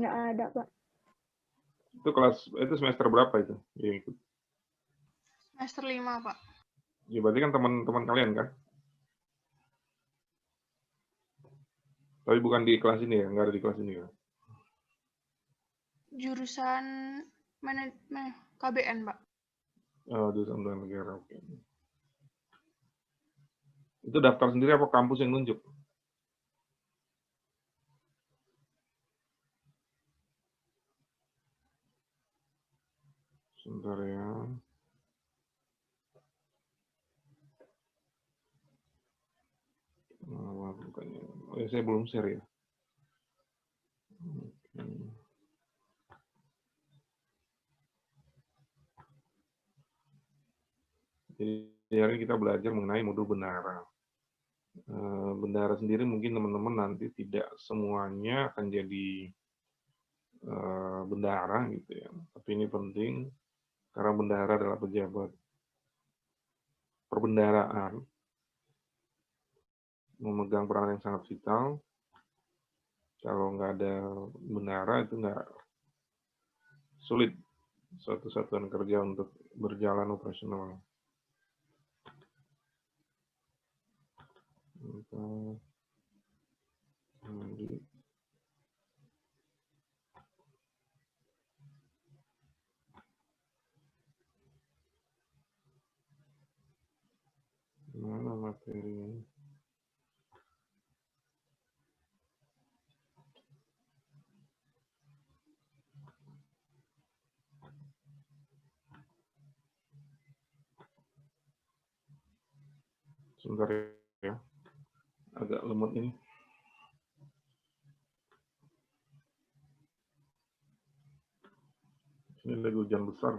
Nggak ada, Pak. Itu semester berapa itu yang ikut? Semester 5, Pak. Ya berarti kan teman-teman kalian kan? Tapi bukan di kelas ini ya, nggak ada di kelas ini ya? Jurusan manajemen KBN, Pak. Oh, jurusan Hubungan Negara, oke. Itu daftar sendiri apa kampus yang nunjuk? Sebentar ya. Nah, bukannya. Oh ya, saya belum share ya. Oke. Jadi hari ini kita belajar mengenai modul bendahara. Bendahara sendiri mungkin teman-teman nanti tidak semuanya akan jadi bendahara gitu ya. Tapi ini penting karena bendahara adalah pejabat perbendaharaan, memegang peran yang sangat vital. Kalau nggak ada bendahara itu nggak sulit suatu satuan kerja untuk berjalan operasional. Mana materinya? Sebentar ya, agak lemot ini. Ini lagi hujan besar.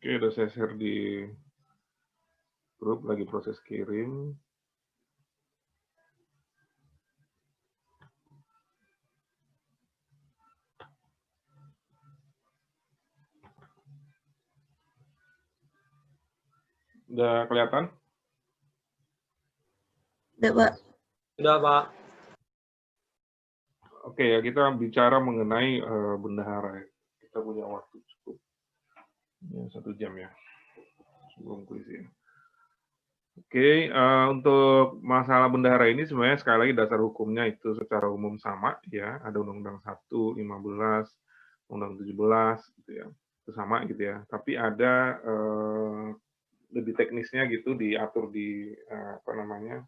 Oke, udah saya share di grup, lagi proses kirim. Udah kelihatan? Udah, Pak. Udah, Pak. Oke ya, kita bicara mengenai bendahara. Kita punya waktu cukup ya, 1 jam ya sebelum kuis ini. Oke, untuk masalah bendahara ini sebenarnya sekali lagi dasar hukumnya itu secara umum sama ya, ada Undang-Undang 1, 15, Undang 17 gitu ya, itu sama gitu ya. Tapi ada lebih teknisnya gitu diatur di apa namanya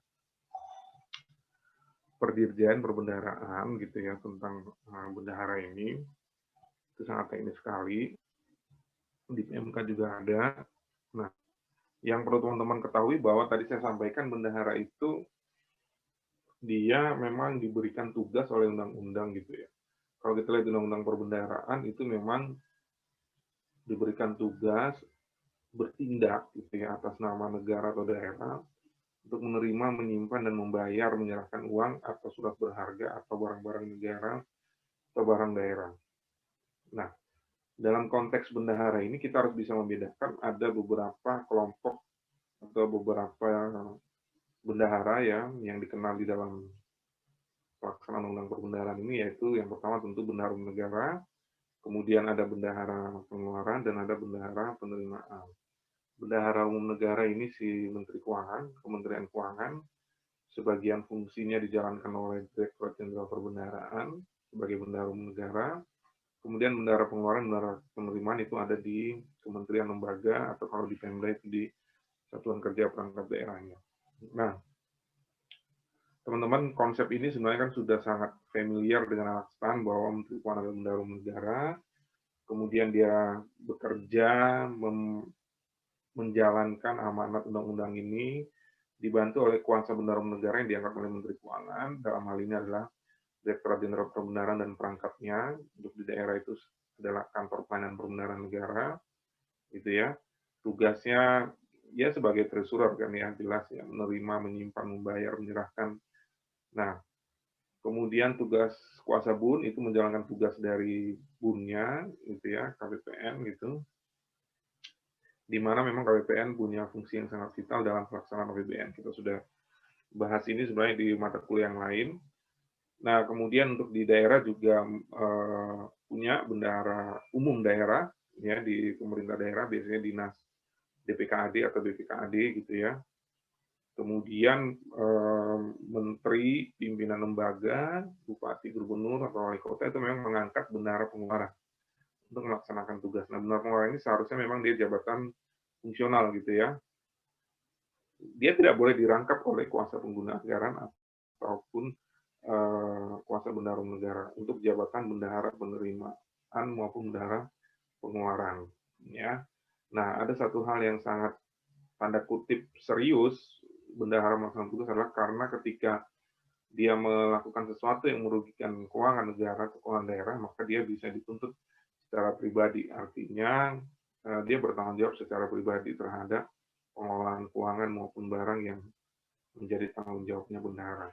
Perdirjaan Perbendaharaan gitu ya tentang bendahara ini. Itu sangat teknis sekali. Di PMK juga ada. Nah, yang perlu teman-teman ketahui bahwa tadi saya sampaikan bendahara itu dia memang diberikan tugas oleh undang-undang gitu ya. Kalau kita lihat undang-undang perbendaharaan itu memang diberikan tugas bertindak gitu ya atas nama negara atau daerah untuk menerima, menyimpan dan membayar, menyerahkan uang atau surat berharga atau barang-barang negara atau barang daerah. Nah, dalam konteks bendahara ini kita harus bisa membedakan ada beberapa kelompok atau beberapa bendahara ya yang dikenal di dalam pelaksanaan undang perbendaharaan ini, yaitu yang pertama tentu bendahara umum negara, kemudian ada bendahara pengeluaran dan ada bendahara penerimaan. Bendahara umum negara ini si Menteri Keuangan, Kementerian Keuangan, sebagian fungsinya dijalankan oleh Direktorat Jenderal Perbendaharaan sebagai bendahara umum negara. Kemudian bendahara pengeluaran, bendahara penerimaan itu ada di kementerian lembaga atau kalau di Pemda itu di Satuan Kerja Perangkat Daerahnya. Nah, teman-teman, konsep ini sebenarnya kan sudah sangat familiar dengan anak stan bahwa Menteri Keuangan adalah bendahara umum negara. Kemudian dia bekerja menjalankan amanat undang-undang ini dibantu oleh kuasa bendahara umum negara yang diangkat oleh Menteri Keuangan. Dalam hal ini adalah Direktorat Jenderal Perbendaharaan dan perangkatnya. Untuk di daerah itu adalah kantor pelayanan pembenaran negara, gitu ya. Tugasnya ya sebagai treasurer kan ya, jelas ya, menerima, menyimpan, membayar, menyerahkan. Nah, kemudian tugas kuasa BUN itu menjalankan tugas dari BUN-nya, gitu ya, KPPN gitu, di mana memang KPPN punya fungsi yang sangat vital dalam pelaksanaan APBN. Kita sudah bahas ini sebenarnya di mata kuliah yang lain. Nah, kemudian untuk di daerah juga punya bendahara umum daerah, ya di pemerintah daerah biasanya dinas DPKAD atau BPKAD gitu ya. Kemudian menteri, pimpinan lembaga, bupati, gubernur atau wali kota itu memang mengangkat bendahara pengeluaran untuk melaksanakan tugas. Nah, bendahara pengeluaran ini seharusnya memang dia jabatan fungsional gitu ya. Dia tidak boleh dirangkap oleh kuasa pengguna anggaran ataupun kuasa bendahara negara untuk jabatan bendahara penerimaan maupun bendahara pengeluaran. Ya. Nah, ada satu hal yang sangat tanda kutip serius bendahara melaksanakan tugas adalah karena ketika dia melakukan sesuatu yang merugikan keuangan negara atau keuangan daerah, maka dia bisa dituntut secara pribadi. Artinya dia bertanggung jawab secara pribadi terhadap pengelolaan keuangan maupun barang yang menjadi tanggung jawabnya bendahara.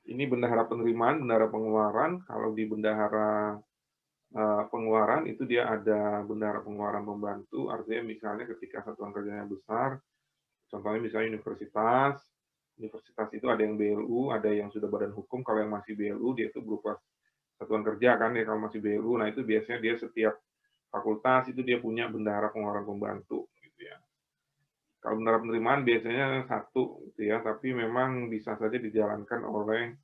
Ini bendahara penerimaan, bendahara pengeluaran. Kalau di bendahara pengeluaran itu dia ada bendahara pengeluaran pembantu, artinya misalnya ketika satuan kerjanya besar, contohnya misalnya universitas itu ada yang BLU, ada yang sudah badan hukum. Kalau yang masih BLU dia itu berupa satuan kerja kan ya, kalau masih BLU. Nah itu biasanya dia setiap fakultas itu dia punya bendahara pengeluaran pembantu gitu ya. Kalau bendahara penerimaan biasanya satu gitu ya, tapi memang bisa saja dijalankan oleh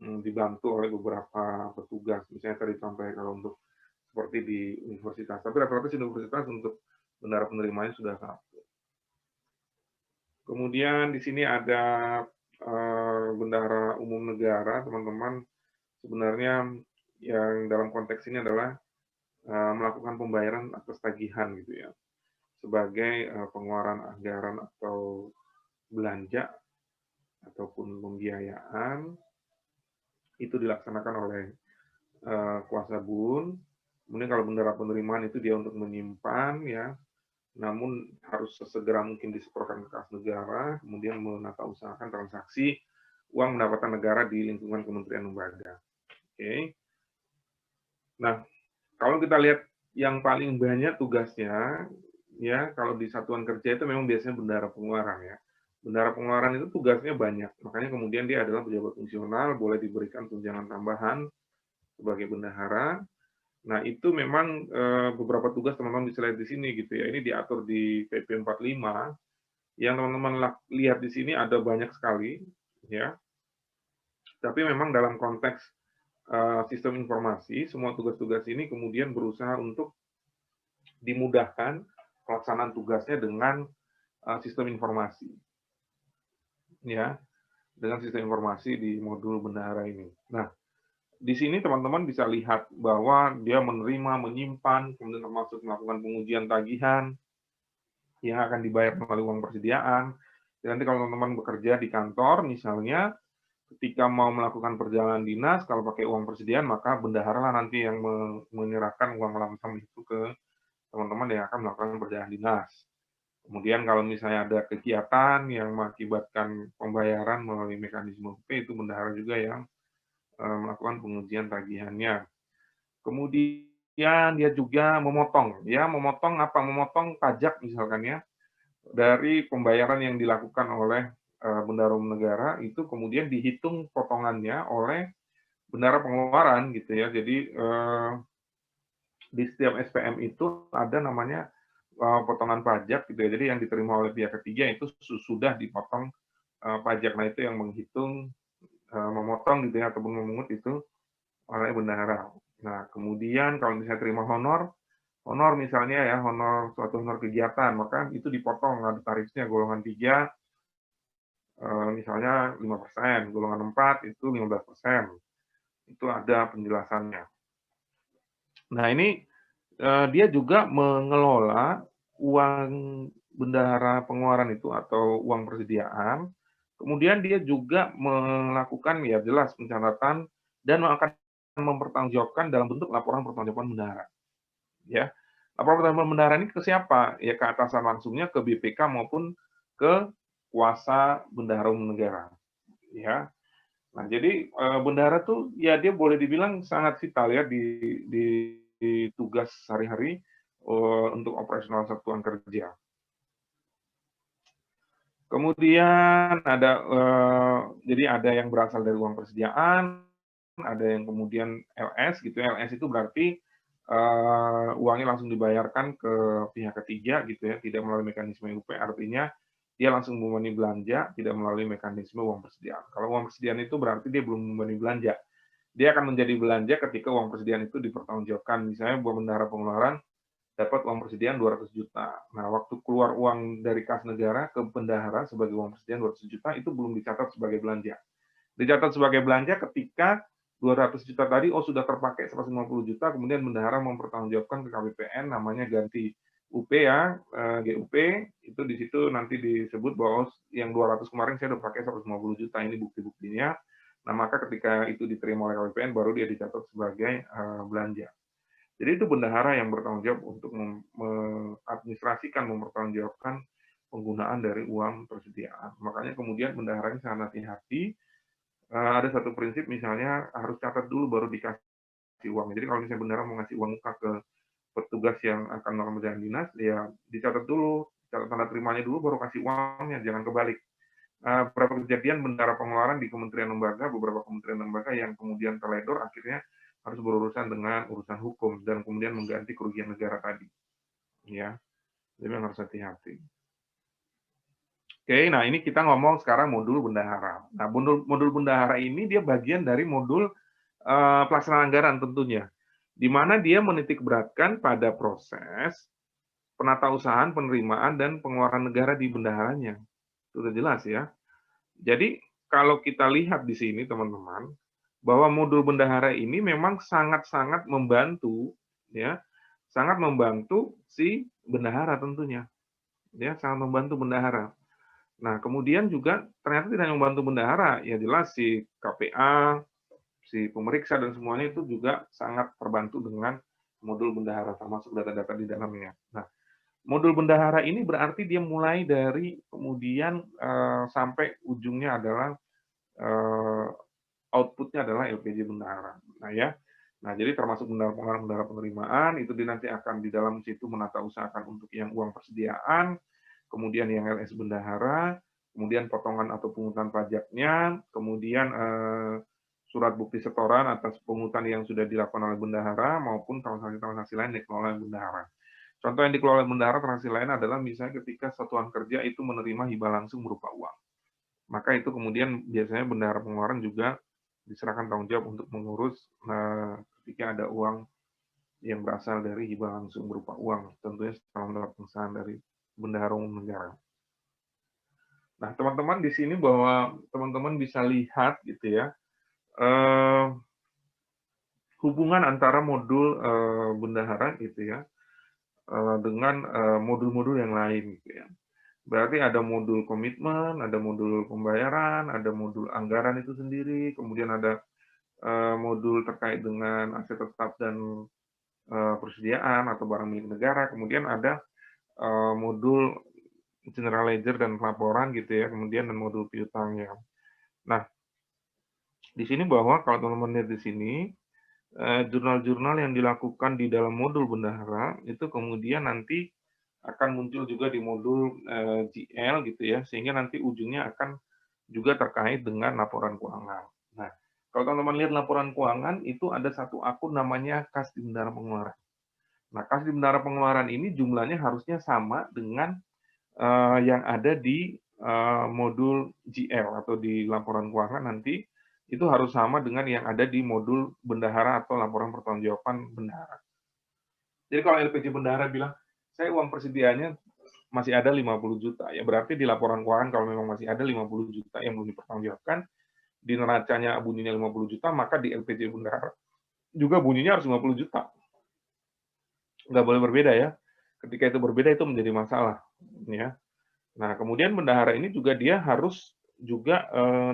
dibantu oleh beberapa petugas. Misalnya tadi contohnya kalau untuk seperti di universitas, tapi rata-rata di universitas untuk bendahara penerimaannya sudah satu. Kemudian di sini ada bendahara umum negara, teman-teman. Sebenarnya yang dalam konteks ini adalah melakukan pembayaran atas tagihan gitu ya, sebagai pengeluaran anggaran atau belanja ataupun pembiayaan itu dilaksanakan oleh kuasa BUN. Kemudian kalau bendahara penerimaan itu dia untuk menyimpan ya, namun harus sesegera mungkin disetorkan ke kas negara, kemudian menata usahakan transaksi uang pendapatan negara di lingkungan kementerian lembaga. Oke. Nah, kalau kita lihat yang paling banyak tugasnya, ya kalau di satuan kerja itu memang biasanya bendahara pengeluaran ya. Bendahara pengeluaran itu tugasnya banyak, makanya kemudian dia adalah pejabat fungsional, boleh diberikan tunjangan tambahan sebagai bendahara. Nah, itu memang beberapa tugas teman-teman bisa lihat di sini gitu ya. Ini diatur di PP 45. Yang teman-teman lihat di sini ada banyak sekali ya. Tapi memang dalam konteks sistem informasi, semua tugas-tugas ini kemudian berusaha untuk dimudahkan pelaksanaan tugasnya dengan sistem informasi. Ya, dengan sistem informasi di modul bendahara ini. Nah, di sini teman-teman bisa lihat bahwa dia menerima, menyimpan, kemudian termasuk melakukan pengujian tagihan yang akan dibayar melalui uang persediaan. Dan nanti kalau teman-teman bekerja di kantor, misalnya ketika mau melakukan perjalanan dinas, kalau pakai uang persediaan, maka bendahara lah nanti yang menyerahkan uang lamsam itu ke teman-teman yang akan melakukan perjalanan dinas. Kemudian kalau misalnya ada kegiatan yang mengakibatkan pembayaran melalui mekanisme UP, itu bendahara juga yang melakukan pengujian tagihannya. Kemudian dia juga memotong, ya memotong apa? Memotong pajak misalkan ya dari pembayaran yang dilakukan oleh bendahara umum negara itu kemudian dihitung potongannya oleh bendahara pengeluaran gitu ya. Jadi di setiap SPM itu ada namanya potongan pajak gitu ya. Jadi yang diterima oleh pihak ketiga itu sudah dipotong pajak. Nah itu yang menghitung, memotong gitu ya ataupun memungut itu oleh bendahara. Nah kemudian kalau misalnya terima honor misalnya ya, suatu honor kegiatan, maka itu dipotong, ada tarifnya golongan 3, misalnya 5%, golongan 4 itu 15%. Itu ada penjelasannya. Nah ini dia juga mengelola uang bendahara pengeluaran itu atau uang persediaan, kemudian dia juga melakukan ya jelas pencatatan dan akan mempertanggungjawabkan dalam bentuk laporan pertanggungjawaban bendahara. Ya, laporan pertanggungjawaban bendahara ini ke siapa? Ya ke atasan langsungnya, ke BPK maupun ke kuasa bendahara umum negara. Ya, nah jadi bendahara tuh ya dia boleh dibilang sangat vital ya di tugas sehari-hari untuk operasional satuan kerja. Kemudian ada jadi ada yang berasal dari uang persediaan, ada yang kemudian LS gitu ya. LS itu berarti uangnya langsung dibayarkan ke pihak ketiga gitu ya, tidak melalui mekanisme UP, artinya dia langsung membebani belanja, tidak melalui mekanisme uang persediaan. Kalau uang persediaan itu berarti dia belum membebani belanja. Dia akan menjadi belanja ketika uang persediaan itu dipertanggungjawabkan. Misalnya buat bendahara pengeluaran dapat uang persediaan 200 juta. Nah, waktu keluar uang dari kas negara ke bendahara sebagai uang persediaan 200 juta itu belum dicatat sebagai belanja. Dicatat sebagai belanja ketika 200 juta tadi sudah terpakai 150 juta, kemudian bendahara mempertanggungjawabkan ke KPPN namanya ganti UP ya, GUP, itu di situ nanti disebut bahwa yang 200 kemarin saya udah pakai 150 juta, ini bukti-buktinya. Nah, maka ketika itu diterima oleh KPPN baru dia dicatat sebagai belanja. Jadi itu bendahara yang bertanggung jawab untuk mengadministrasikan, mempertanggungjawabkan penggunaan dari uang persediaan. Makanya kemudian bendahara ini sangat hati-hati. Ada satu prinsip misalnya harus catat dulu baru dikasih uang. Jadi kalau misalnya bendahara mau ngasih uang muka ke petugas yang akan melakukan perjalanan dinas, ya dicatat dulu, catat tanda terimanya dulu baru kasih uangnya, jangan kebalik. Beberapa kejadian bendahara pengeluaran di kementerian lembaga, beberapa kementerian lembaga yang kemudian terledor akhirnya harus berurusan dengan urusan hukum dan kemudian mengganti kerugian negara tadi. Ya, jadi harus hati-hati. Oke, nah ini kita ngomong sekarang modul bendahara. Nah, modul bendahara ini dia bagian dari modul pelaksanaan anggaran tentunya, di mana dia menitik beratkan pada proses penatausahaan, penerimaan, dan pengeluaran negara di bendaharanya. Itu udah jelas ya. Jadi kalau kita lihat di sini teman-teman, bahwa modul bendahara ini memang sangat-sangat membantu ya, sangat membantu si bendahara tentunya. Ya, sangat membantu bendahara. Nah, kemudian juga ternyata tidak hanya membantu bendahara, ya jelas si KPA, si pemeriksa dan semuanya itu juga sangat terbantu dengan modul bendahara termasuk data-data di dalamnya. Nah, modul bendahara ini berarti dia mulai dari kemudian sampai ujungnya adalah outputnya adalah LPJ bendahara. Nah ya, nah jadi termasuk bendahara penerimaan itu nanti akan di dalam situ menata usahakan untuk yang uang persediaan, kemudian yang LS bendahara, kemudian potongan atau pungutan pajaknya, kemudian surat bukti setoran atas pungutan yang sudah dilakukan oleh bendahara maupun transaksi-transaksi lain yang dikelola oleh bendahara. Contoh yang dikelola oleh bendahara transaksi lain adalah misalnya ketika satuan kerja itu menerima hibah langsung berupa uang. Maka itu kemudian biasanya bendahara pengeluaran juga diserahkan tanggung jawab untuk mengurus ketika ada uang yang berasal dari hibah langsung berupa uang, tentunya setelah mendapat pengesahan dari bendahara umum negara. Nah, teman-teman di sini bahwa teman-teman bisa lihat gitu ya, hubungan antara modul bendahara gitu ya dengan modul-modul yang lain gitu ya. Berarti ada modul komitmen, ada modul pembayaran, ada modul anggaran itu sendiri, kemudian ada modul terkait dengan aset tetap dan persediaan atau barang milik negara, kemudian ada modul general ledger dan pelaporan gitu ya, kemudian dan modul piutangnya. Nah, di sini bahwa kalau teman-teman lihat di sini, jurnal-jurnal yang dilakukan di dalam modul bendahara itu kemudian nanti akan muncul juga di modul GL gitu ya, sehingga nanti ujungnya akan juga terkait dengan laporan keuangan. Nah, kalau teman-teman lihat laporan keuangan, itu ada satu akun namanya kas di bendahara pengeluaran. Nah, kas di bendahara pengeluaran ini jumlahnya harusnya sama dengan yang ada di modul GL atau di laporan keuangan nanti, itu harus sama dengan yang ada di modul bendahara atau laporan pertanggungjawaban bendahara. Jadi kalau LPJ bendahara bilang, saya uang persediaannya masih ada 50 juta, ya berarti di laporan keuangan kalau memang masih ada 50 juta yang belum dipertanggungjawabkan, di neracanya bunyinya 50 juta, maka di LPJ bendahara juga bunyinya harus 50 juta. Nggak boleh berbeda ya. Ketika itu berbeda itu menjadi masalah. Ya. Nah, kemudian bendahara ini juga dia harus juga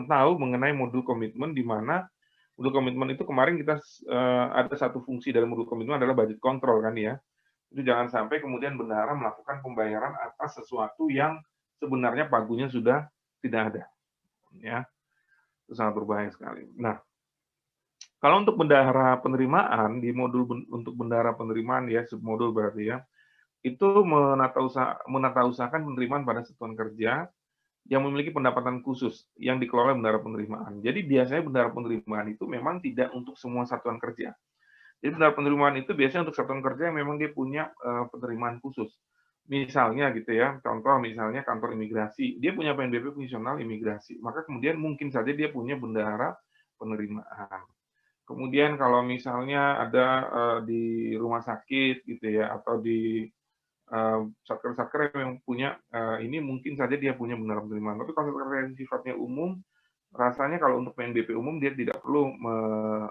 tahu mengenai modul komitmen di mana Modul komitmen itu kemarin kita ada satu fungsi dari modul komitmen adalah budget control kan ya. Itu jangan sampai kemudian bendahara melakukan pembayaran atas sesuatu yang sebenarnya pagunya sudah tidak ada. Ya, itu sangat berbahaya sekali. Nah, kalau untuk bendahara penerimaan di modul untuk bendahara penerimaan ya submodul berarti ya, itu menata usahakan penerimaan pada satuan kerja yang memiliki pendapatan khusus yang dikelola bendahara penerimaan. Jadi biasanya bendahara penerimaan itu memang tidak untuk semua satuan kerja. Jadi bendahara penerimaan itu biasanya untuk satuan kerja yang memang dia punya penerimaan khusus. Misalnya gitu ya, contoh misalnya kantor imigrasi, dia punya PNBP fungsional imigrasi, maka kemudian mungkin saja dia punya bendahara penerimaan. Kemudian kalau misalnya ada di rumah sakit gitu ya, atau di satker-satker yang punya ini mungkin saja dia punya bendahara penerimaan. Tapi kalau satker yang sifatnya umum, rasanya kalau untuk PNBP umum dia tidak perlu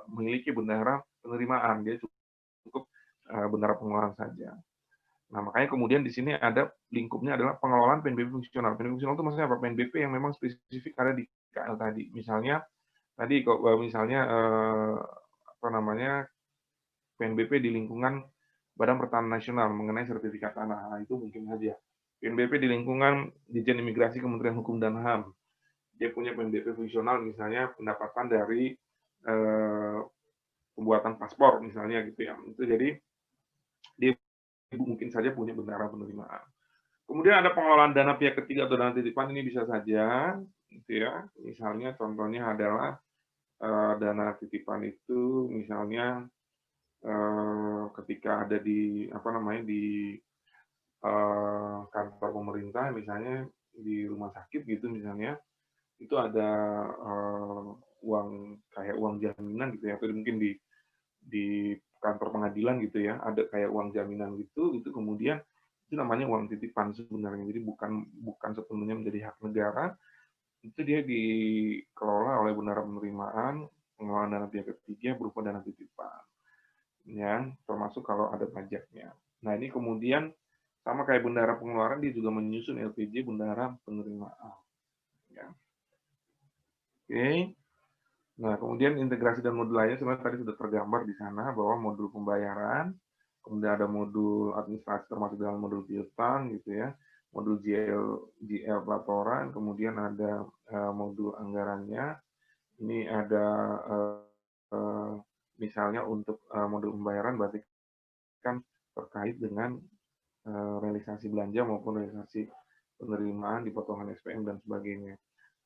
memiliki bendahara penerimaan, dia cukup bendahara pengeluaran saja. Nah, makanya kemudian di sini ada lingkupnya adalah pengelolaan PNBP fungsional. PNBP fungsional itu maksudnya apa? PNBP yang memang spesifik ada di KL tadi. Misalnya tadi kok misalnya apa namanya PNBP di lingkungan Badan Pertanahan Nasional mengenai sertifikat tanah. Nah, itu mungkin saja. PNBP di lingkungan Ditjen Imigrasi Kementerian Hukum dan HAM. Dia punya PNBP fungsional misalnya pendapatan dari pembuatan paspor misalnya gitu ya. Itu jadi dia mungkin saja punya bendahara penerimaan. Kemudian ada pengelolaan dana pihak ketiga atau dana titipan, ini bisa saja gitu ya. Misalnya contohnya adalah dana titipan itu misalnya ketika ada di apa namanya di kantor pemerintah misalnya di rumah sakit gitu misalnya itu ada uang kayak uang jaminan gitu ya, atau mungkin di kantor pengadilan gitu ya ada kayak uang jaminan gitu, itu kemudian itu namanya uang titipan sebenarnya, jadi bukan sepenuhnya menjadi hak negara, itu dia dikelola oleh bendahara penerimaan, pengelolaan dana pihak ketiga berupa dana titipan ya, termasuk kalau ada pajaknya. Nah, ini kemudian sama kayak bendahara pengeluaran, dia juga menyusun LPJ bendahara penerimaan. Ya. Oke. Nah, kemudian integrasi dan modul lainnya sebenarnya tadi sudah tergambar di sana bahwa modul pembayaran, kemudian ada modul administrasi termasuk dalam modul piutang gitu ya, modul GL pelaporan, kemudian ada modul anggarannya. Ini ada misalnya untuk modul pembayaran berarti kan terkait dengan realisasi belanja maupun realisasi penerimaan di potongan SPM dan sebagainya.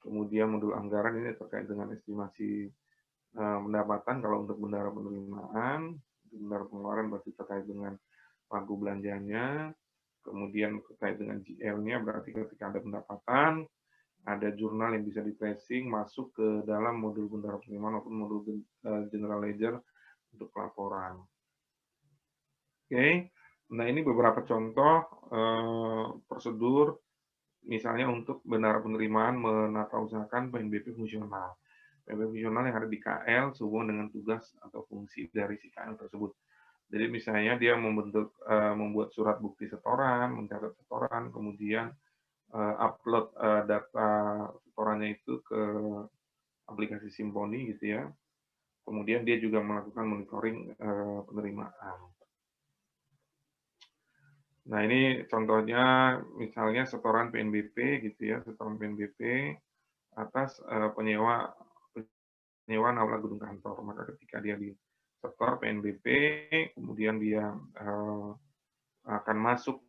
Kemudian modul anggaran ini terkait dengan estimasi pendapatan kalau untuk bendahara penerimaan, bendahara pengeluaran berarti terkait dengan pagu belanjanya, kemudian terkait dengan GL-nya berarti ketika ada pendapatan, ada jurnal yang bisa di-tracing masuk ke dalam modul bendahara penerimaan maupun modul general ledger untuk pelaporan. Oke. Nah, ini beberapa contoh prosedur misalnya untuk bendahara penerimaan menata usahakan PNBP fungsional. PNBP fungsional yang ada di KL sehubungan dengan tugas atau fungsi dari si KL tersebut. Jadi misalnya dia membuat surat bukti setoran, mencatat setoran, kemudian upload data setorannya itu ke aplikasi Simponi gitu ya. Kemudian dia juga melakukan monitoring penerimaan. Nah, ini contohnya misalnya setoran PNBP gitu ya, setoran PNBP atas penyewaan aula gedung kantor. Maka ketika dia disetor PNBP, kemudian dia akan masuk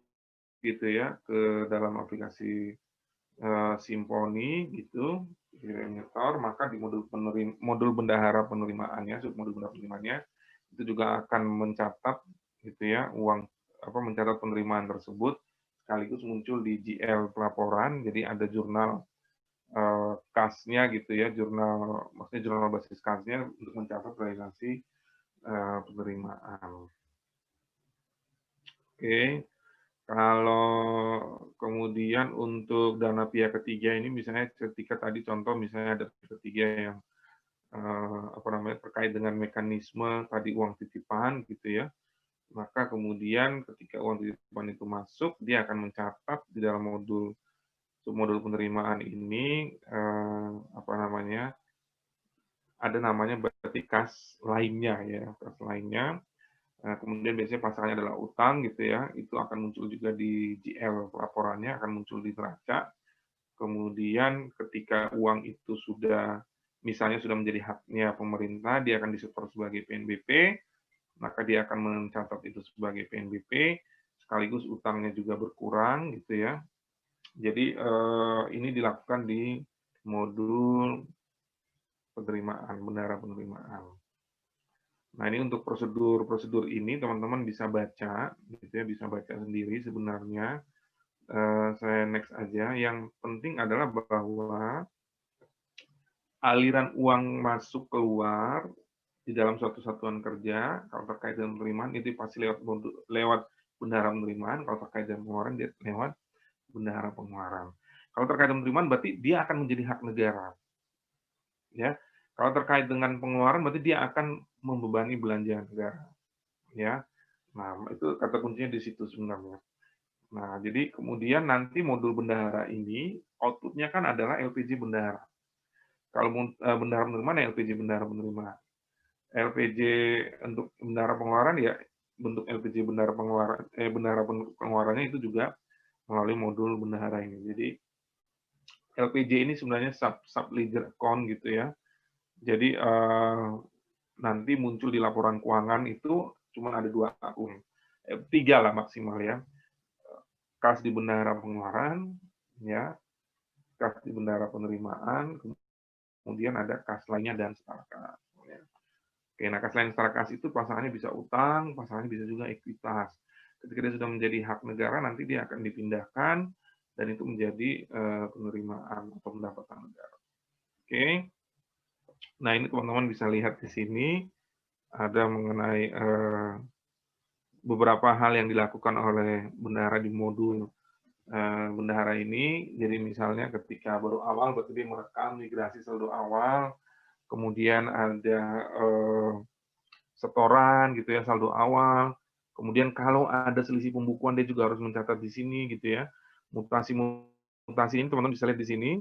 gitu ya ke dalam aplikasi Simponi gitu, nyetor, maka di modul bendahara penerimaannya, submodul bendahara penerimaannya itu juga akan mencatat gitu ya uang mencatat penerimaan tersebut, sekaligus muncul di GL pelaporan, jadi ada jurnal kasnya gitu ya, maksudnya jurnal basis kasnya untuk mencatat realisasi penerimaan. Oke, kalau kemudian untuk dana pihak ketiga ini misalnya ketika tadi contoh misalnya ada pihak ketiga yang terkait dengan mekanisme tadi uang titipan gitu ya, maka kemudian ketika uang titipan itu masuk, dia akan mencatat di dalam submodul penerimaan ini ada namanya berarti kas lainnya ya, kas lainnya. Nah, kemudian biasanya pasangannya adalah utang gitu ya, itu akan muncul juga di GL laporannya, akan muncul di neraca. Kemudian ketika uang itu sudah misalnya sudah menjadi haknya pemerintah, dia akan disetor sebagai PNBP, maka dia akan mencatat itu sebagai PNBP, sekaligus utangnya juga berkurang gitu ya. Jadi ini dilakukan di modul penerimaan, bendahara penerimaan. Nah, ini untuk prosedur ini teman-teman bisa baca, gitu ya, bisa baca sendiri sebenarnya. Saya next aja. Yang penting adalah bahwa aliran uang masuk keluar di dalam suatu satuan kerja, kalau terkait dengan penerimaan itu pasti lewat bendahara penerimaan, kalau terkait dengan pengeluaran dia lewat bendahara pengeluaran. Kalau terkait dengan penerimaan berarti dia akan menjadi hak negara. Ya. Kalau terkait dengan pengeluaran berarti dia akan membebani belanja negara. Ya. Nah, itu kata kuncinya di situ sebenarnya. Nah, jadi kemudian nanti modul bendahara ini output-nya kan adalah LPJ bendahara. Kalau bendahara penerimaan ya LPJ bendahara penerimaan. LPJ untuk bendahara pengeluaran ya bentuk LPJ bendahara pengeluaran bendahara pengeluarannya itu juga melalui modul bendahara ini. Jadi LPJ ini sebenarnya sub ledger account gitu ya. Jadi nanti muncul di laporan keuangan itu cuma ada 2 akun. 3 lah maksimal ya. Kas di bendahara pengeluaran ya, kas di bendahara penerimaan, kemudian ada kas lainnya dan setara kas. Ya. Oke, nah kas lain setara kas itu pasangannya bisa utang, pasangannya bisa juga ekuitas. Ketika dia sudah menjadi hak negara, nanti dia akan dipindahkan dan itu menjadi penerimaan atau pendapatan negara. Oke, nah ini teman-teman bisa lihat di sini ada mengenai beberapa hal yang dilakukan oleh bendahara di modul bendahara ini. Jadi misalnya ketika baru awal berarti dia merekam migrasi saldo awal, kemudian ada setoran gitu ya, saldo awal. Kemudian kalau ada selisih pembukuan dia juga harus mencatat di sini gitu ya. Mutasi ini teman-teman bisa lihat di sini.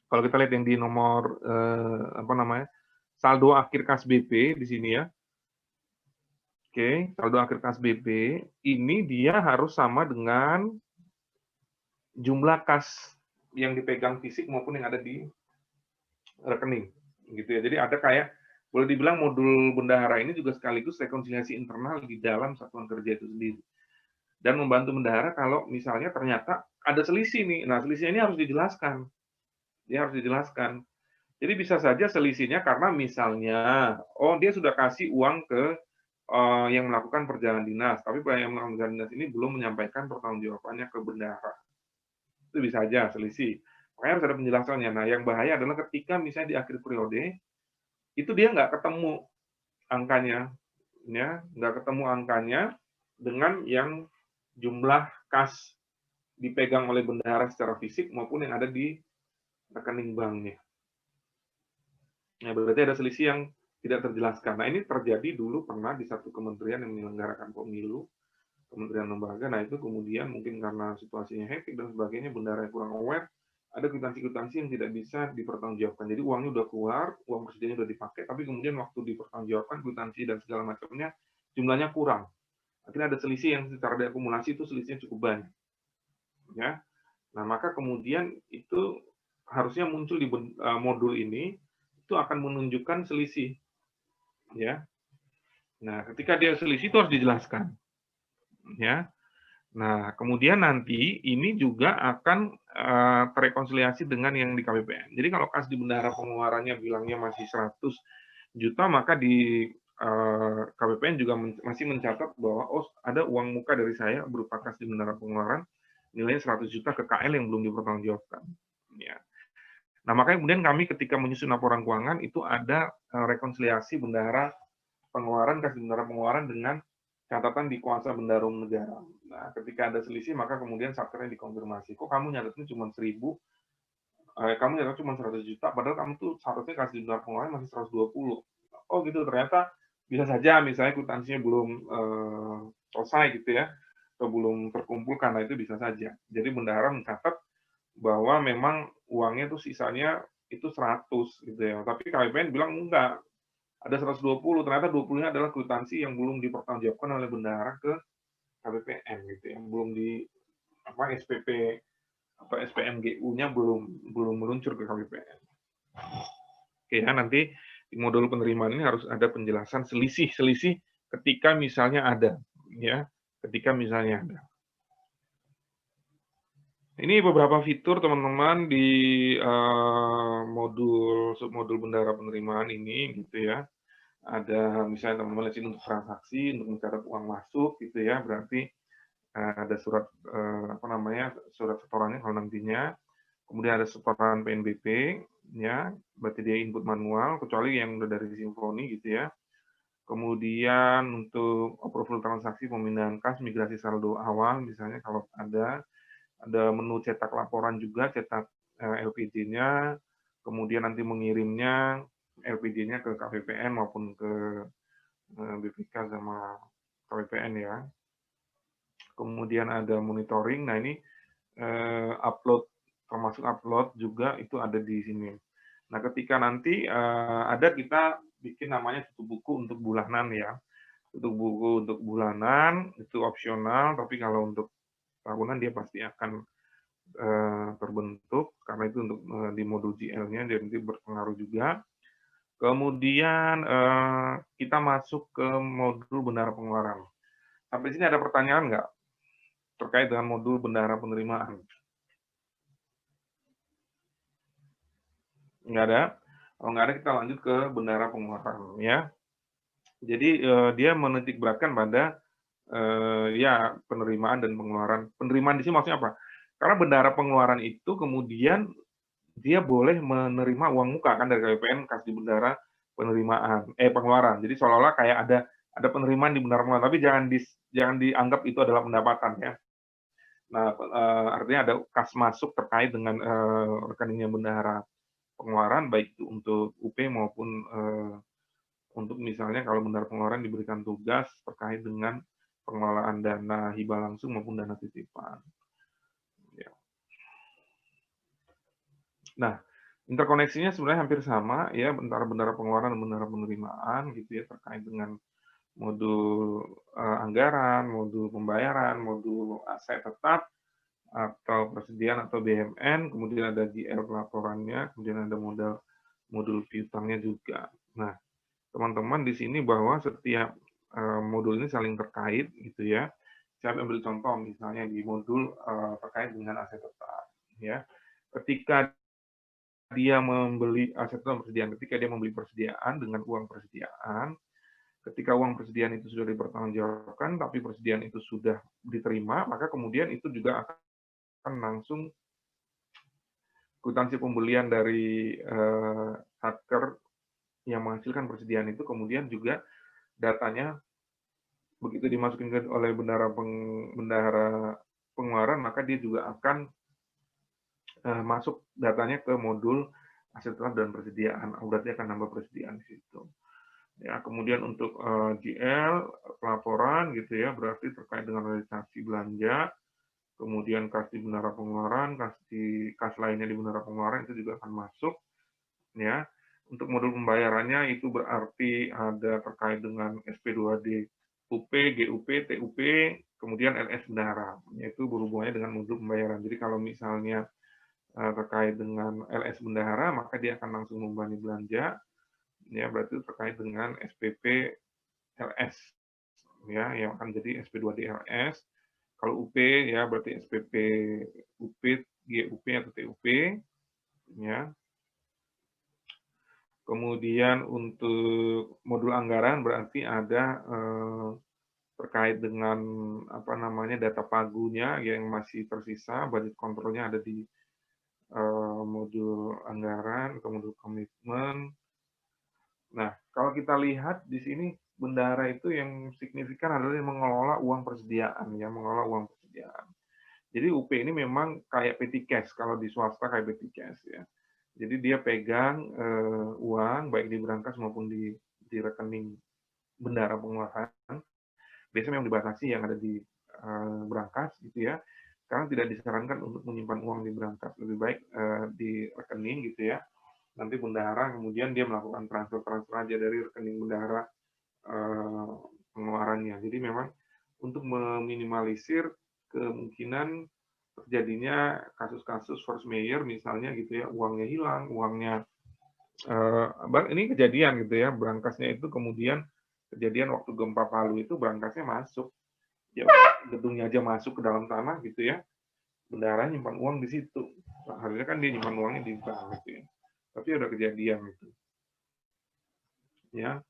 Kalau kita lihat yang di nomor saldo akhir kas BP di sini ya. Oke, saldo akhir kas BP ini dia harus sama dengan jumlah kas yang dipegang fisik maupun yang ada di rekening gitu ya. Jadi ada kayak boleh dibilang modul bendahara ini juga sekaligus rekonsiliasi internal di dalam satuan kerja itu sendiri. Dan membantu bendahara kalau misalnya ternyata ada selisih nih. Nah, selisih ini harus dijelaskan. Dia harus dijelaskan. Jadi bisa saja selisihnya karena misalnya dia sudah kasih uang ke yang melakukan perjalanan dinas, tapi yang melakukan perjalanan dinas ini belum menyampaikan pertanggungjawabannya ke bendahara. Itu bisa aja selisih. Makanya harus ada penjelasannya. Nah, yang bahaya adalah ketika misalnya di akhir periode, itu dia nggak ketemu angkanya. Ya, nggak ketemu angkanya dengan yang jumlah kas dipegang oleh bendahara secara fisik maupun yang ada di rekening banknya. Nah, berarti ada selisih yang tidak terjelaskan. Nah, ini terjadi dulu pernah di satu kementerian yang menyelenggarakan pemilu, kementerian lembaga. Nah, itu kemudian mungkin karena situasinya hektik dan sebagainya, bendahara kurang aware, ada kwitansi-kwitansi yang tidak bisa dipertanggungjawabkan. Jadi uangnya udah keluar, uang presidennya udah dipakai, tapi kemudian waktu dipertanggungjawabkan kwitansi dan segala macamnya jumlahnya kurang. Akhirnya ada selisih yang secara diakumulasi itu selisihnya cukup banyak. Ya. Nah, maka kemudian itu harusnya muncul di modul ini itu akan menunjukkan selisih. Ya. Nah, ketika dia selisih itu harus dijelaskan. Ya. Nah, kemudian nanti ini juga akan terrekonsiliasi dengan yang di KPPN. Jadi kalau kas di bendahara pengeluarannya bilangnya masih 100 juta, maka di KPPN juga masih mencatat bahwa ada uang muka dari saya berupa kas di bendahara pengeluaran nilainya 100 juta ke KL yang belum dipertanggungjawabkan. Ya. Nah, makanya kemudian kami ketika menyusun laporan keuangan itu ada rekonsiliasi bendahara pengeluaran, kas di bendahara pengeluaran dengan catatan di kuasa bendahara umum negara. Nah, ketika ada selisih, maka kemudian satkernya dikonfirmasi. Kok kamu nyatetnya cuma 1.000, kamu nyatetnya cuma 100 juta, padahal kamu tuh seharusnya kas di bendahara pengeluaran masih 120. Oh gitu, ternyata bisa saja misalnya kwitansinya belum selesai gitu ya, atau belum terkumpulkan, nah itu bisa saja. Jadi bendahara mencatat bahwa memang uangnya itu sisanya itu 100 gitu ya. Tapi KPPN bilang enggak, ada 120. Ternyata 20-nya adalah kwitansi yang belum dipertanggungjawabkan oleh bendahara ke KPPN gitu ya. Yang belum di SPP atau SPMGU-nya belum meluncur ke KPPN. Oke ya, nanti di modul penerimaan ini harus ada penjelasan selisih ketika misalnya ada ya, ketika misalnya ada. Ini beberapa fitur teman-teman di submodul bendahara penerimaan ini gitu ya. Ada misalnya teman-teman lihat untuk transaksi, untuk mencatat uang masuk gitu ya, berarti ada surat surat setorannya kalau nantinya. Kemudian ada setoran PNBP ya, berarti dia input manual kecuali yang udah dari Simfoni gitu ya. Kemudian untuk approval transaksi pemindahan kas, migrasi saldo awal misalnya kalau ada menu cetak laporan juga, cetak LPD-nya, kemudian nanti mengirimnya LPD-nya ke KPPN maupun ke BPK sama KPPN ya. Kemudian ada monitoring, nah ini upload, termasuk upload juga itu ada di sini. Nah, ketika nanti ada kita bikin namanya tutup buku untuk bulanan ya. Tutup buku untuk bulanan itu opsional, tapi kalau untuk tahunan dia pasti akan terbentuk karena itu untuk di modul GL-nya jadi nanti berpengaruh juga. Kemudian kita masuk ke modul bendahara pengeluaran. Sampai sini ada pertanyaan nggak terkait dengan modul bendahara penerimaan? Nggak ada. Kalau nggak ada kita lanjut ke bendahara pengeluaran ya. Jadi dia menitik beratkan pada ya penerimaan dan pengeluaran. Penerimaan di sini maksudnya apa? Karena bendahara pengeluaran itu kemudian dia boleh menerima uang muka kan dari KPPN kas di bendahara pengeluaran. Jadi seolah-olah kayak ada penerimaan di bendahara pengeluaran, tapi jangan dianggap itu adalah pendapatan ya. Nah, artinya ada kas masuk terkait dengan rekeningnya bendahara pengeluaran baik itu untuk UP maupun untuk misalnya kalau bendahara pengeluaran diberikan tugas terkait dengan pengelolaan dana hibah langsung maupun dana titipan. Ya. Nah, interkoneksinya sebenarnya hampir sama ya antara bendahara pengeluaran dan bendahara penerimaan gitu ya terkait dengan modul anggaran, modul pembayaran, modul aset tetap atau persediaan atau BMN, kemudian ada GL pelaporannya, kemudian ada modul piutangnya juga. Nah, teman-teman di sini bahwa setiap modul ini saling terkait gitu ya. Saya ambil contoh misalnya di modul terkait dengan aset tetap ya. Ketika dia membeli aset tetap persediaan, ketika dia membeli persediaan dengan uang persediaan, ketika uang persediaan itu sudah dipertanggungjawabkan, tapi persediaan itu sudah diterima, maka kemudian itu juga akan langsung kwitansi pembelian dari satker yang menghasilkan persediaan itu, kemudian juga datanya begitu dimasukin oleh bendahara pengeluaran, maka dia juga akan masuk datanya ke modul aset tetap dan persediaan. Berarti akan nambah persediaan di situ. Ya, kemudian untuk GL pelaporan gitu ya, berarti terkait dengan realisasi belanja, kemudian kas di bendahara pengeluaran, kas lainnya di bendahara pengeluaran itu juga akan masuk ya. Untuk modul pembayarannya itu berarti ada terkait dengan SP2D UP, GUP, TUP, kemudian LS bendahara, yaitu berhubungannya dengan modul pembayaran. Jadi kalau misalnya terkait dengan LS bendahara, maka dia akan langsung membebani belanja, ya berarti terkait dengan SPP LS, ya yang akan jadi SP2D LS. Kalau UP ya berarti SPP UP, GUP atau TUP, ya. Kemudian untuk modul anggaran berarti ada terkait dengan data pagunya yang masih tersisa, budget kontrolnya ada di modul anggaran atau modul komitmen. Nah, kalau kita lihat di sini bendahara itu yang signifikan adalah yang mengelola uang persediaan, ya mengelola uang persediaan. Jadi UP ini memang kayak petty cash, kalau di swasta kayak petty cash ya. Jadi dia pegang uang baik di berangkas maupun di rekening bendahara pengeluaran. Biasanya memang dibatasi yang ada di berangkas gitu ya. Karena tidak disarankan untuk menyimpan uang di berangkas, lebih baik di rekening gitu ya. nanti bendahara kemudian dia melakukan transfer aja dari rekening bendahara pengeluarannya. Jadi memang untuk meminimalisir kemungkinan terjadinya kasus-kasus force majeure misalnya gitu ya, uangnya hilang, uangnya ini kejadian gitu ya, berangkasnya itu kemudian kejadian waktu gempa Palu itu berangkasnya masuk, ya gedungnya aja masuk ke dalam tanah gitu ya, bendahara nyimpan uang di situ. Nah, harusnya kan dia nyimpan uangnya di bank gitu ya, tapi ada kejadian gitu. Ya,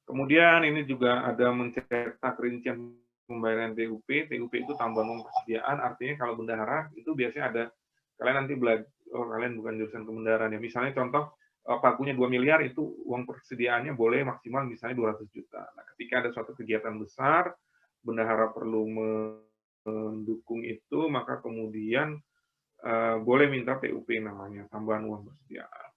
kemudian ini juga ada mencetak rincian pembayaran TUP. TUP itu tambahan uang persediaan, artinya kalau bendahara itu biasanya ada, kalian nanti belajar, kalian bukan jurusan kebendaharaan ya, misalnya contoh pagunya 2 miliar itu uang persediaannya boleh maksimal misalnya 200 juta. Nah, ketika ada suatu kegiatan besar, bendahara perlu mendukung itu, maka kemudian boleh minta TUP namanya, tambahan uang persediaan.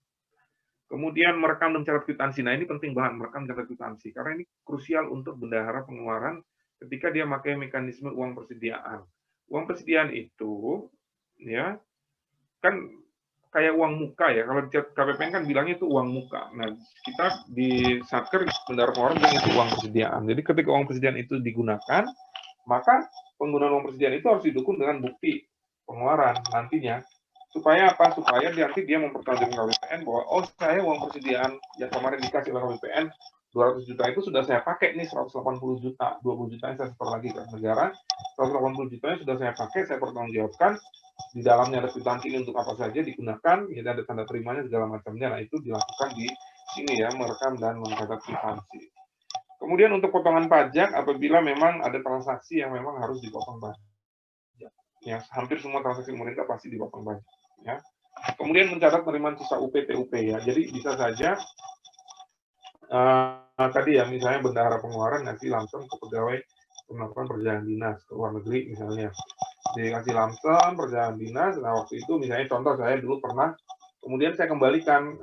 Kemudian merekam dan mencatat kwitansi. Nah, ini penting banget, merekam dan mencatat kwitansi. Karena ini krusial untuk bendahara pengeluaran ketika dia pakai mekanisme uang persediaan. Uang persediaan itu, ya, kan kayak uang muka ya. Kalau KPPN kan bilangnya itu uang muka. Nah, kita di Satker bendahara pengeluaran bilang itu uang persediaan. Jadi ketika uang persediaan itu digunakan, maka penggunaan uang persediaan itu harus didukung dengan bukti pengeluaran nantinya. Supaya apa? Supaya nanti dia mempertanggungjawabkan KPPN bahwa oh saya uang persediaan yang kemarin dikasih oleh KPPN 200 juta itu sudah saya pakai nih 180 juta, 20 juta saya setor lagi ke negara, 180 jutanya sudah saya pakai, saya pertanggungjawabkan, di dalamnya ada kwitansi ini untuk apa saja digunakan, ya ada tanda terimanya segala macamnya. Nah, itu dilakukan di sini ya, merekam dan mencatat kwitansi. Kemudian untuk potongan pajak apabila memang ada transaksi yang memang harus dipotong pajak. Ya, hampir semua transaksi pemerintah pasti dipotong pajak. Ya. Kemudian mencatat penerimaan sisa UP TUP ya. Jadi bisa saja tadi ya misalnya bendahara pengeluaran ngasih langsung ke pegawai melakukan perjalanan dinas ke luar negeri misalnya. Dikasih langsung perjalanan dinas. Nah waktu itu misalnya contoh saya dulu pernah, kemudian saya kembalikan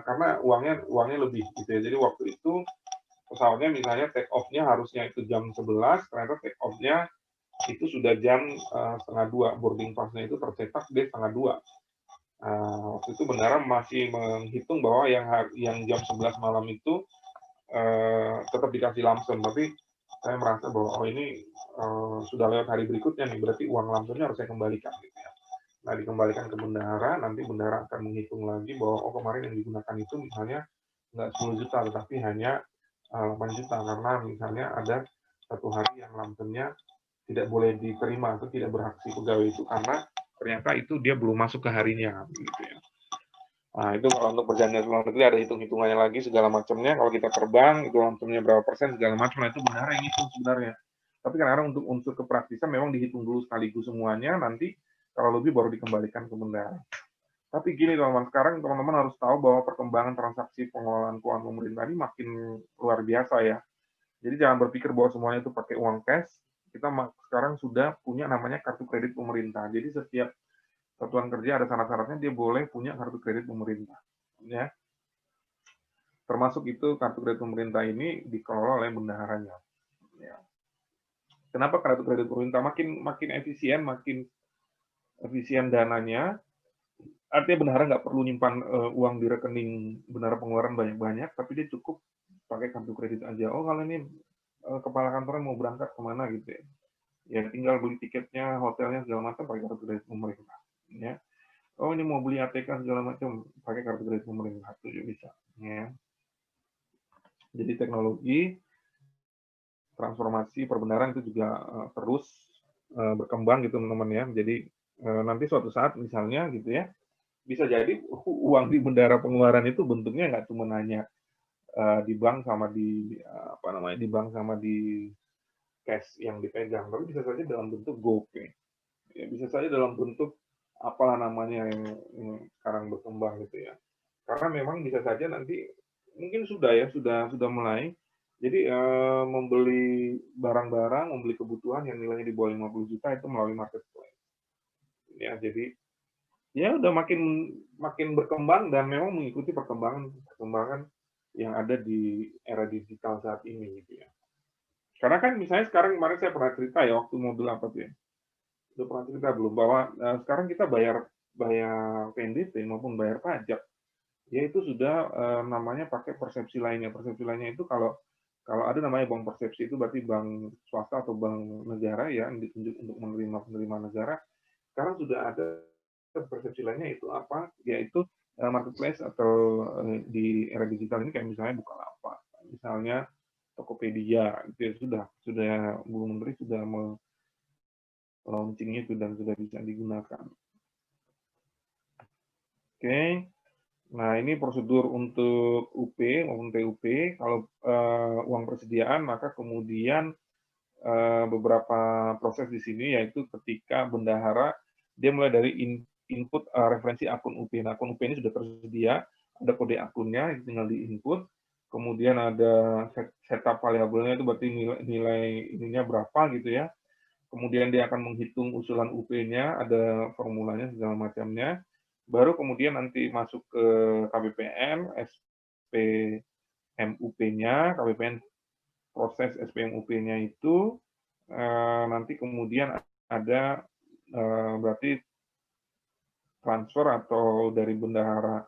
karena uangnya lebih gitu ya. Jadi waktu itu pesawatnya misalnya take off-nya harusnya itu jam 11, ternyata take off-nya itu sudah jam setengah 2, boarding pass-nya itu tercetak di setengah 2. Waktu itu bendahara masih menghitung bahwa yang jam 11 malam itu tetap dikasih lamsem, tapi saya merasa bahwa ini sudah lewat hari berikutnya nih, berarti uang lamsemnya harus saya kembalikan. Gitu ya. Nah dikembalikan ke bendahara, nanti bendahara akan menghitung lagi bahwa kemarin yang digunakan itu misalnya nggak 10 juta, tetapi hanya 8 juta karena misalnya ada satu hari yang lamsemnya tidak boleh diterima atau tidak berhak si pegawai itu karena ternyata itu dia belum masuk ke harinya gitu ya. Nah, itu kalau untuk perjalanan ke luar negeri ada hitung-hitungannya lagi segala macamnya. Kalau kita terbang itu lamsumnya berapa persen segala macam, nah itu benar yang hitung sebenarnya. Tapi kadang-kadang untuk unsur kepraktisan memang dihitung dulu sekaligus semuanya, nanti kalau lebih baru dikembalikan ke bendahara. Tapi gini teman-teman, sekarang teman-teman harus tahu bahwa perkembangan transaksi pengelolaan keuangan pemerintah ini makin luar biasa ya. Jadi jangan berpikir bahwa semuanya itu pakai uang cash. Kita sekarang sudah punya namanya kartu kredit pemerintah. Jadi setiap satuan kerja ada syarat-syaratnya dia boleh punya kartu kredit pemerintah. Ya. Termasuk itu kartu kredit pemerintah ini dikelola oleh bendaharanya. Ya. Kenapa kartu kredit pemerintah makin efisien, makin efisien dananya? Artinya bendahara nggak perlu nyimpan uang di rekening bendahara pengeluaran banyak-banyak, tapi dia cukup pakai kartu kredit aja. Oh kalau ini kepala kantornya mau berangkat kemana gitu ya. Ya tinggal beli tiketnya, hotelnya segala macam pakai kartu kredit pemerintah. Ya. Oh ini mau beli ATK segala macam pakai kartu kredit pemerintah itu bisa. Ya. Jadi teknologi transformasi perbendaharaan itu juga terus berkembang gitu teman-teman ya. Jadi nanti suatu saat misalnya gitu ya, bisa jadi uang di bendahara pengeluaran itu bentuknya nggak cuma hanya di bank sama di di bank sama di cash yang dipegang, tapi bisa saja dalam bentuk GoPay, ya, bisa saja dalam bentuk apalah namanya yang sekarang berkembang gitu ya. Karena memang bisa saja nanti mungkin sudah mulai. Jadi membeli barang-barang, membeli kebutuhan yang nilainya di bawah 50 juta itu melalui marketplace. Ya, jadi ya udah makin berkembang dan memang mengikuti perkembangan yang ada di era digital saat ini gitu ya. Karena kan misalnya sekarang kemarin saya pernah cerita ya waktu mobil apa tuh ya. Udah pernah cerita belum bahwa sekarang kita bayar PNBP maupun bayar pajak ya itu sudah namanya pakai persepsi lainnya. Persepsi lainnya itu kalau ada namanya bank persepsi itu berarti bank swasta atau bank negara ya yang ditunjuk untuk menerima penerima negara. Sekarang sudah ada persepsi lainnya itu apa? Yaitu marketplace atau di era digital ini kayak misalnya Bukalapak, misalnya Tokopedia, itu ya sudah Bu Menteri sudah launching itu dan sudah bisa digunakan. Oke. Nah, ini prosedur untuk UP maupun TUP. Kalau uang persediaan, maka kemudian beberapa proses di sini, yaitu ketika bendahara, dia mulai dari input referensi akun UP. Nah, akun UP ini sudah tersedia, ada kode akunnya, tinggal di-input. Kemudian ada setup variabelnya, itu berarti nilai ininya berapa gitu ya. Kemudian dia akan menghitung usulan UP-nya, ada formulanya segala macamnya. Baru kemudian nanti masuk ke KBPN, SPMUP-nya, KBPN proses SPMUP-nya itu nanti kemudian ada berarti transfer atau dari bendahara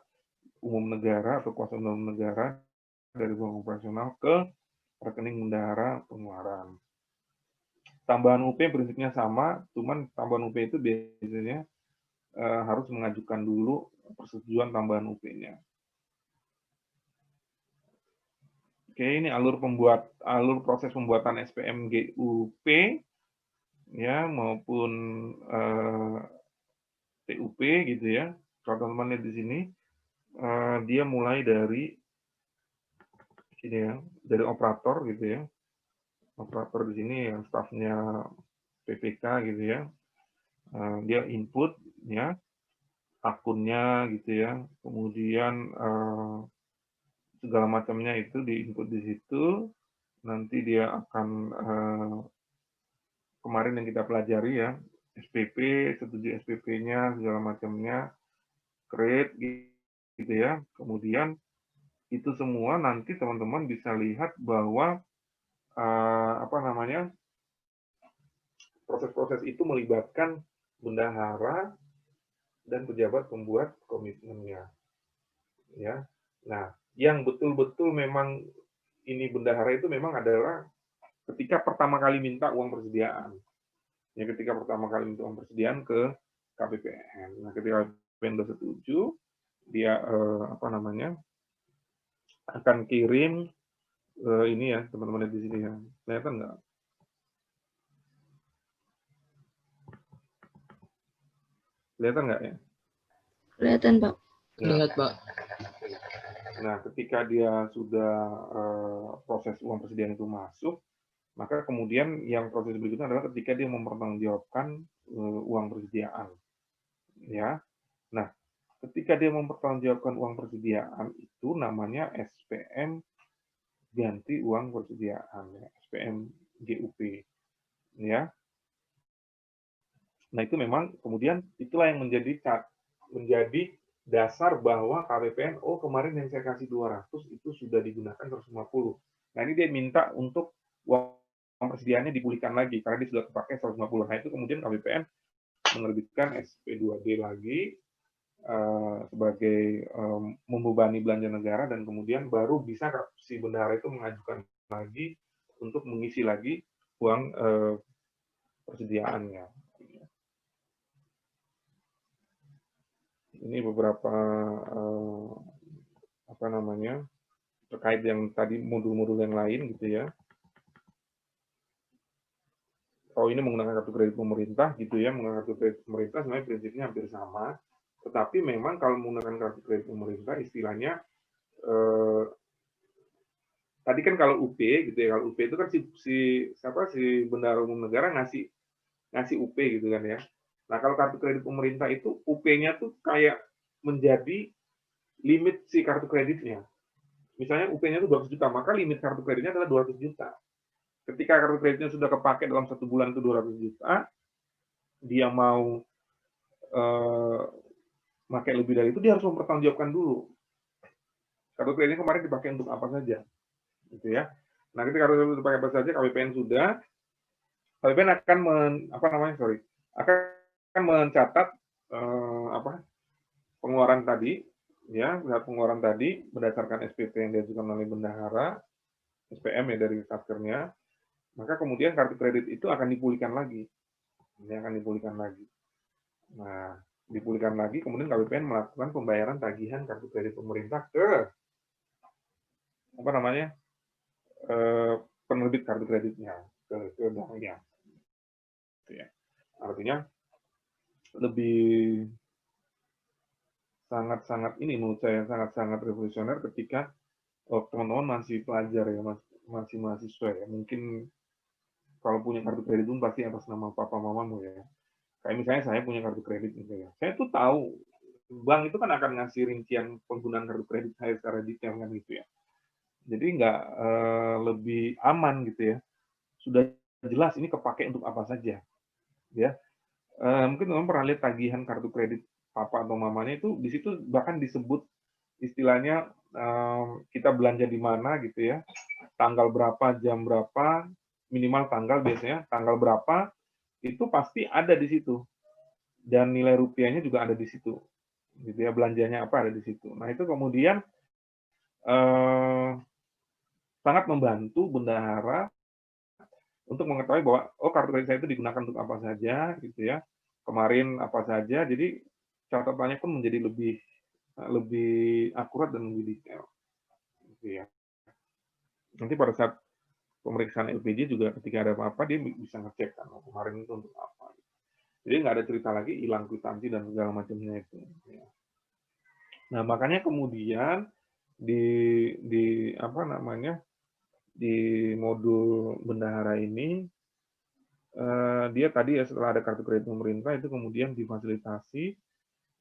umum negara atau kuasa umum negara dari bank operasional ke rekening bendahara pengeluaran. Tambahan UP prinsipnya sama, cuman tambahan UP itu biasanya harus mengajukan dulu persetujuan tambahan UP-nya. Oke, ini alur proses pembuatan SPM GUP ya maupun TUP gitu ya. Kalau teman-teman lihat di sini, dia mulai dari sini ya, dari operator gitu ya. Operator di sini yang stafnya PPK gitu ya. Dia input ya akunnya gitu ya, kemudian segala macamnya itu di-input di situ, nanti dia akan kemarin yang kita pelajari ya, SPP, setuju SPP-nya, segala macamnya, create gitu ya, kemudian itu semua nanti teman-teman bisa lihat bahwa apa namanya proses-proses itu melibatkan bendahara dan pejabat pembuat komitmennya. Ya, nah yang betul-betul memang ini bendahara itu memang adalah ketika pertama kali minta uang persediaan. Ya, ketika pertama kali minta uang persediaan ke KBPN. Nah, ketika KBPN sudah setuju, dia apa namanya akan kirim ini ya teman-teman di sini ya. Kelihatan nggak? Kelihatan nggak ya? Kelihatan, Pak. Lihat, Pak. Nah, ketika dia sudah proses uang persediaan itu masuk, maka kemudian yang proses berikutnya adalah ketika dia mempertanggungjawabkan uang persediaan. Ya. Nah, ketika dia mempertanggungjawabkan uang persediaan itu namanya SPM ganti uang persediaan, ya. SPM GUP. Ya. Nah, itu memang kemudian itulah yang menjadi dasar bahwa KBPN, oh kemarin yang saya kasih 200 itu sudah digunakan 150. Nah, ini dia minta untuk uang persediaannya dipulihkan lagi karena dia sudah terpakai 150. Nah, itu kemudian KBPN menerbitkan SP2D lagi sebagai membebani belanja negara dan kemudian baru bisa si bendahara itu mengajukan lagi untuk mengisi lagi uang persediaannya. Ini beberapa apa namanya terkait yang tadi modul-modul yang lain gitu ya. Kalau ini menggunakan kartu kredit pemerintah gitu ya, menggunakan kartu kredit pemerintah sebenarnya prinsipnya hampir sama. Tetapi memang kalau menggunakan kartu kredit pemerintah istilahnya tadi kan kalau UP gitu ya, kalau UP itu kan si bendahara umum negara ngasih UP gitu kan ya. Nah, kalau kartu kredit pemerintah itu UP-nya tuh kayak menjadi limit si kartu kreditnya. Misalnya UP-nya itu 200 juta, maka limit kartu kreditnya adalah 200 juta. Ketika kartu kreditnya sudah kepakai dalam 1 bulan itu 200 juta, dia mau pakai lebih dari itu, dia harus mempertanggungjawabkan dulu. Kartu kreditnya kemarin dipakai untuk apa saja. Gitu ya. Nah, ketika kartu kredit dipakai apa saja, KBPN akan akan mencatat pengeluaran tadi ya lihat pengeluaran tadi berdasarkan SPP yang diajukan oleh bendahara, SPM ya dari kasirnya, maka kemudian kartu kredit itu akan dipulihkan lagi. Ini akan dipulihkan lagi. Nah, dipulihkan lagi, kemudian KBPN melakukan pembayaran tagihan kartu kredit pemerintah ke apa namanya penerbit kartu kreditnya, ke banknya. Artinya lebih sangat-sangat ini menurut saya sangat-sangat revolusioner ketika teman-teman masih pelajar ya, masih mahasiswa ya. Mungkin kalau punya kartu kredit pun pasti atas nama papa mamamu ya. Kayak misalnya saya punya kartu kredit gitu ya. Saya tuh tahu bank itu kan akan ngasih rincian penggunaan kartu kredit saya secara detail kan gitu ya. Jadi nggak lebih aman gitu ya. Sudah jelas ini kepake untuk apa saja ya. Mungkin teman pernah lihat tagihan kartu kredit papa atau mamanya itu di situ bahkan disebut istilahnya kita belanja di mana gitu ya, tanggal berapa, jam berapa, minimal tanggal biasanya, tanggal berapa, itu pasti ada di situ. Dan nilai rupiahnya juga ada di situ. Gitu ya, belanjanya apa ada di situ. Nah, itu kemudian sangat membantu bendahara untuk mengetahui bahwa oh kartu kredit saya itu digunakan untuk apa saja gitu ya. Kemarin apa saja. Jadi catatannya pun menjadi lebih akurat dan lebih detail. Gitu ya. Nanti pada saat pemeriksaan LPG juga ketika ada apa-apa dia bisa ngecek kan oh, kemarin itu untuk apa. Jadi nggak ada cerita lagi hilang kwitansi dan segala macamnya itu. Ya. Nah makanya kemudian di apa namanya di modul bendahara ini dia tadi ya setelah ada kartu kredit pemerintah itu kemudian difasilitasi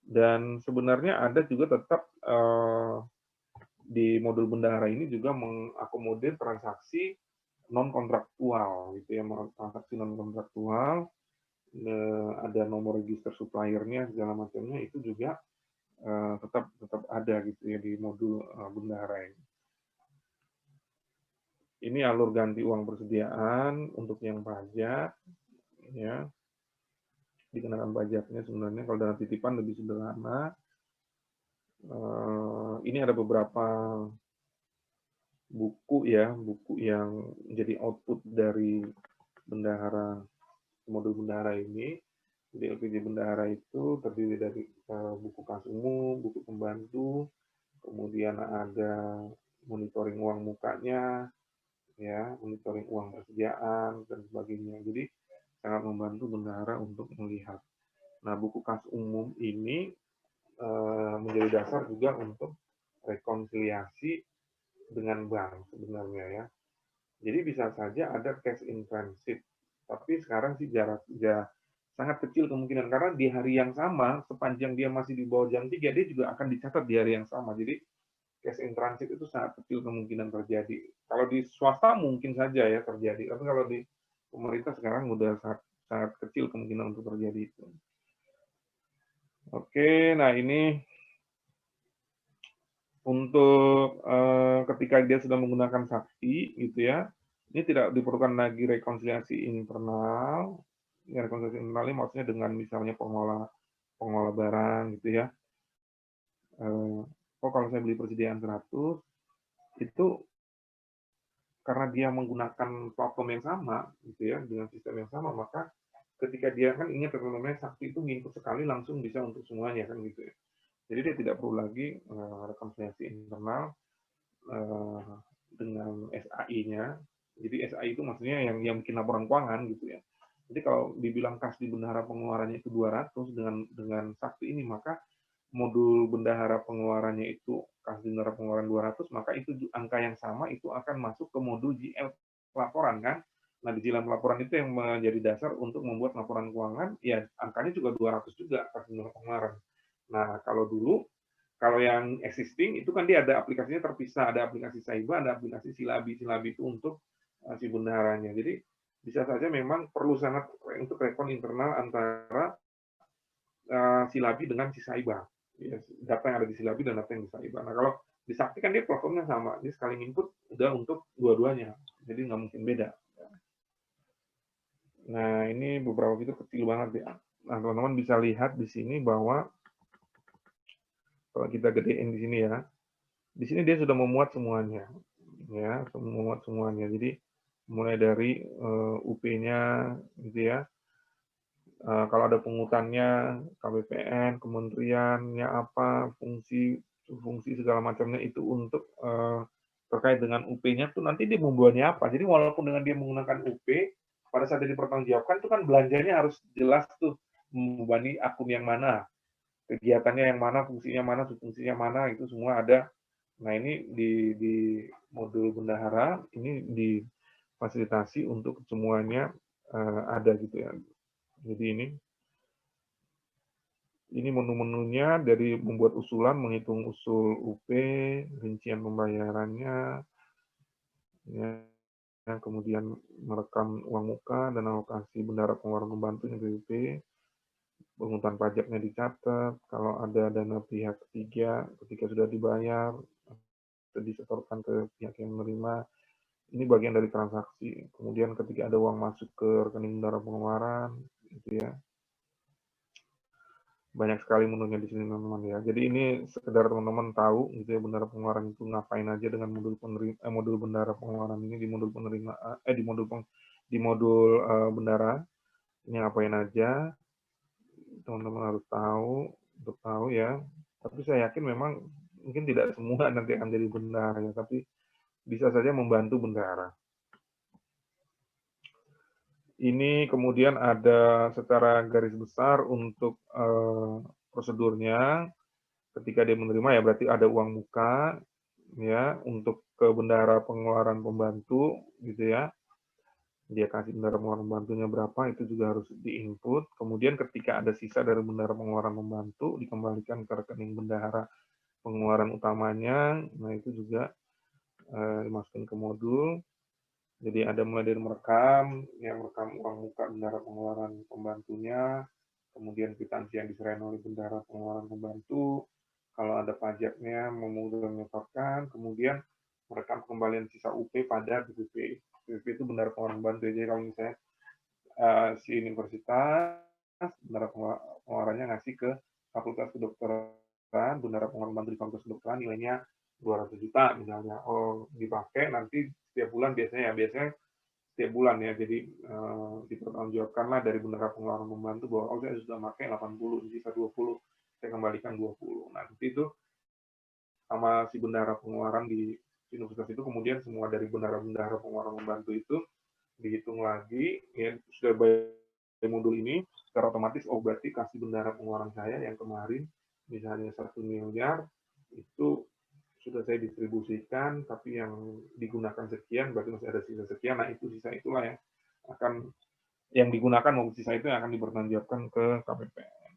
dan sebenarnya ada juga tetap di modul bendahara ini juga mengakomodir transaksi non kontraktual gitu ya, transaksi non kontraktual ada nomor register suppliernya segala macamnya itu juga tetap ada gitu ya di modul bendahara ini. Ini alur ganti uang persediaan untuk yang pajak ya. Dikenakan pajaknya sebenarnya kalau dalam titipan lebih sederhana. Ini ada beberapa buku ya, buku yang menjadi output dari bendahara modul bendahara ini. Jadi LPG bendahara itu terdiri dari buku kas umum, buku pembantu, kemudian ada monitoring uang mukanya, ya, monitoring uang persediaan dan sebagainya. Jadi sangat membantu bendahara untuk melihat. Nah, buku kas umum ini menjadi dasar juga untuk rekonsiliasi dengan bank sebenarnya ya. Jadi bisa saja ada cash in transit, tapi sekarang sih jarak sangat kecil kemungkinan karena di hari yang sama sepanjang dia masih di bawah jam 3 dia juga akan dicatat di hari yang sama. Jadi cash in transit itu sangat kecil kemungkinan terjadi. Kalau di swasta mungkin saja ya terjadi, tapi kalau di pemerintah sekarang udah sangat kecil kemungkinan untuk terjadi itu. Oke, nah ini untuk ketika dia sudah menggunakan sakti gitu ya, ini tidak diperlukan lagi rekonsiliasi internal. Ya, rekonsiliasi internal ini maksudnya dengan misalnya pengolah barang gitu ya. Oh kalau saya beli persediaan 100 itu karena dia menggunakan platform yang sama gitu ya dengan sistem yang sama maka ketika dia kan ingat namanya sakti itu nginput sekali langsung bisa untuk semuanya kan gitu ya. Jadi dia tidak perlu lagi rekonsiliasi internal dengan SAI-nya. Jadi SAI itu maksudnya yang bikin laporan keuangan gitu ya. Jadi kalau dibilang kas di bendahara pengeluarannya itu 200 dengan sakti ini maka modul bendahara pengeluarannya itu kas di bendahara pengeluaran 200 maka itu angka yang sama itu akan masuk ke modul JL pelaporan kan. Nah, di JL pelaporan itu yang menjadi dasar untuk membuat laporan keuangan, ya angkanya juga 200 juga kas di bendahara pengeluaran. Nah, kalau yang existing itu kan dia ada aplikasinya terpisah, ada aplikasi Saiba, ada aplikasi Silabi. Silabi itu untuk si bendaharanya. Jadi bisa saja memang perlu sangat untuk rekon internal antara Silabi dengan si Saiba. Ya, data yang ada di Silabi dan data yang di Saiba. Nah kalau di Sakti kan dia platformnya sama, dia sekali input udah untuk dua-duanya, jadi nggak mungkin beda. Nah ini beberapa itu kecil banget ya. Nah teman-teman bisa lihat di sini bahwa Kalau kita gedein di sini ya, di sini dia sudah memuat semuanya, ya, memuat semuanya. Jadi mulai dari UP-nya, gitu ya. Kalau ada pungutannya, KPPN, kementeriannya apa, fungsi segala macamnya itu untuk terkait dengan UP-nya tuh nanti dia membuatnya apa. Jadi walaupun dengan dia menggunakan UP, pada saat dia dipertanggungjawabkan itu kan belanjanya harus jelas tuh membebani akun yang mana, kegiatannya yang mana, fungsinya mana, itu semua ada. Nah ini di modul bendahara ini difasilitasi untuk semuanya ada gitu ya. Jadi ini menu-menunya dari membuat usulan, menghitung usul UP, rincian pembayarannya, ya, kemudian merekam uang muka dan alokasi bendahara pengeluaran pembantu yang BPP, pungutan pajaknya dicatat, kalau ada dana pihak ketiga ketika sudah dibayar, disetorkan ke pihak yang menerima, ini bagian dari transaksi. Kemudian ketika ada uang masuk ke rekening bendahara pengeluaran, gitu ya. Banyak sekali menunya di sini teman-teman ya. Jadi ini sekedar teman-teman tahu gitu ya bendahara pengeluaran itu ngapain aja dengan modul bendahara pengeluaran ini di modul penerimaan di modul bendahara ini ngapain aja teman-teman harus tahu untuk tahu ya. Tapi saya yakin memang mungkin tidak semua nanti akan jadi bendahara ya, tapi bisa saja membantu bendahara. Ini kemudian ada secara garis besar untuk prosedurnya. Ketika dia menerima ya berarti ada uang muka ya untuk ke bendahara pengeluaran pembantu gitu ya. Dia kasih bendahara pengeluaran pembantunya berapa itu juga harus diinput. Kemudian ketika ada sisa dari bendahara pengeluaran pembantu dikembalikan ke rekening bendahara pengeluaran utamanya. Nah itu juga dimasukkan ke modul. Jadi ada mulai dari merekam uang muka bendahara pengeluaran pembantunya, kemudian kwitansi yang diserahin oleh bendahara pengeluaran pembantu, kalau ada pajaknya memungut dan menyetorkan, kemudian merekam kembalian sisa UP pada BPP. BPP itu bendahara pengeluaran pembantu. Jadi kalau misalnya si universitas, bendahara pengeluarannya ngasih ke Fakultas Kedokteran, bendahara pengeluaran pembantu di Fakultas Kedokteran nilainya 200 juta misalnya. Oh, dipakai nanti setiap bulan biasanya setiap bulan ya. Jadi dipertanggungjawabkanlah dari bendahara pengeluaran pembantu bahwa oh saya sudah pakai 80, sisa 20, saya kembalikan 20. Nah, nanti itu sama si bendahara pengeluaran di universitas itu kemudian semua dari bendahara pengeluaran pembantu itu dihitung lagi ya sudah bayar modul ini secara otomatis oh berarti kasih bendahara pengeluaran saya yang kemarin misalnya 1 miliar itu sudah saya distribusikan, tapi yang digunakan sekian, berarti masih ada sisa sekian. Nah, itu sisa itulah yang akan yang digunakan maupun sisa itu yang akan dipertanggungjawabkan ke KPPN.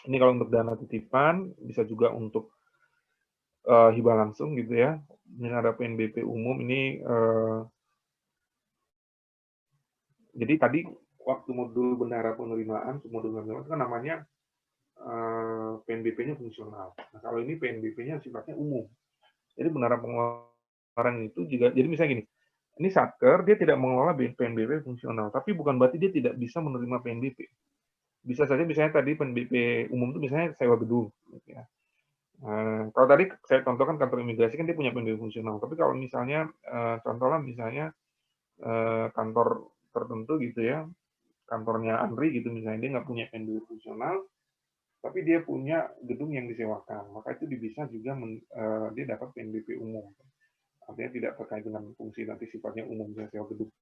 Ini kalau untuk dana titipan, bisa juga untuk hibah langsung gitu ya. Ini ada PNBP umum ini. Jadi tadi waktu modul bendahara penerimaan, modul penerimaan itu kan namanya PNBP-nya fungsional. Nah, kalau ini PNBP-nya sifatnya umum. Jadi bendahara pengeluaran itu juga, jadi misalnya gini, ini Satker, dia tidak mengelola PNBP fungsional, tapi bukan berarti dia tidak bisa menerima PNBP. Bisa saja misalnya tadi PNBP umum itu misalnya sewa gedung. Gitu ya. Kalau tadi saya contohkan kantor imigrasi kan dia punya PNBP fungsional, tapi kalau misalnya contohnya misalnya kantor tertentu gitu ya, kantornya Andri gitu misalnya dia nggak punya PNBP fungsional, tapi dia punya gedung yang disewakan, maka itu bisa juga dia dapat PNBP umum. Artinya tidak terkait dengan fungsi nanti sifatnya umum misalnya sewa gedung.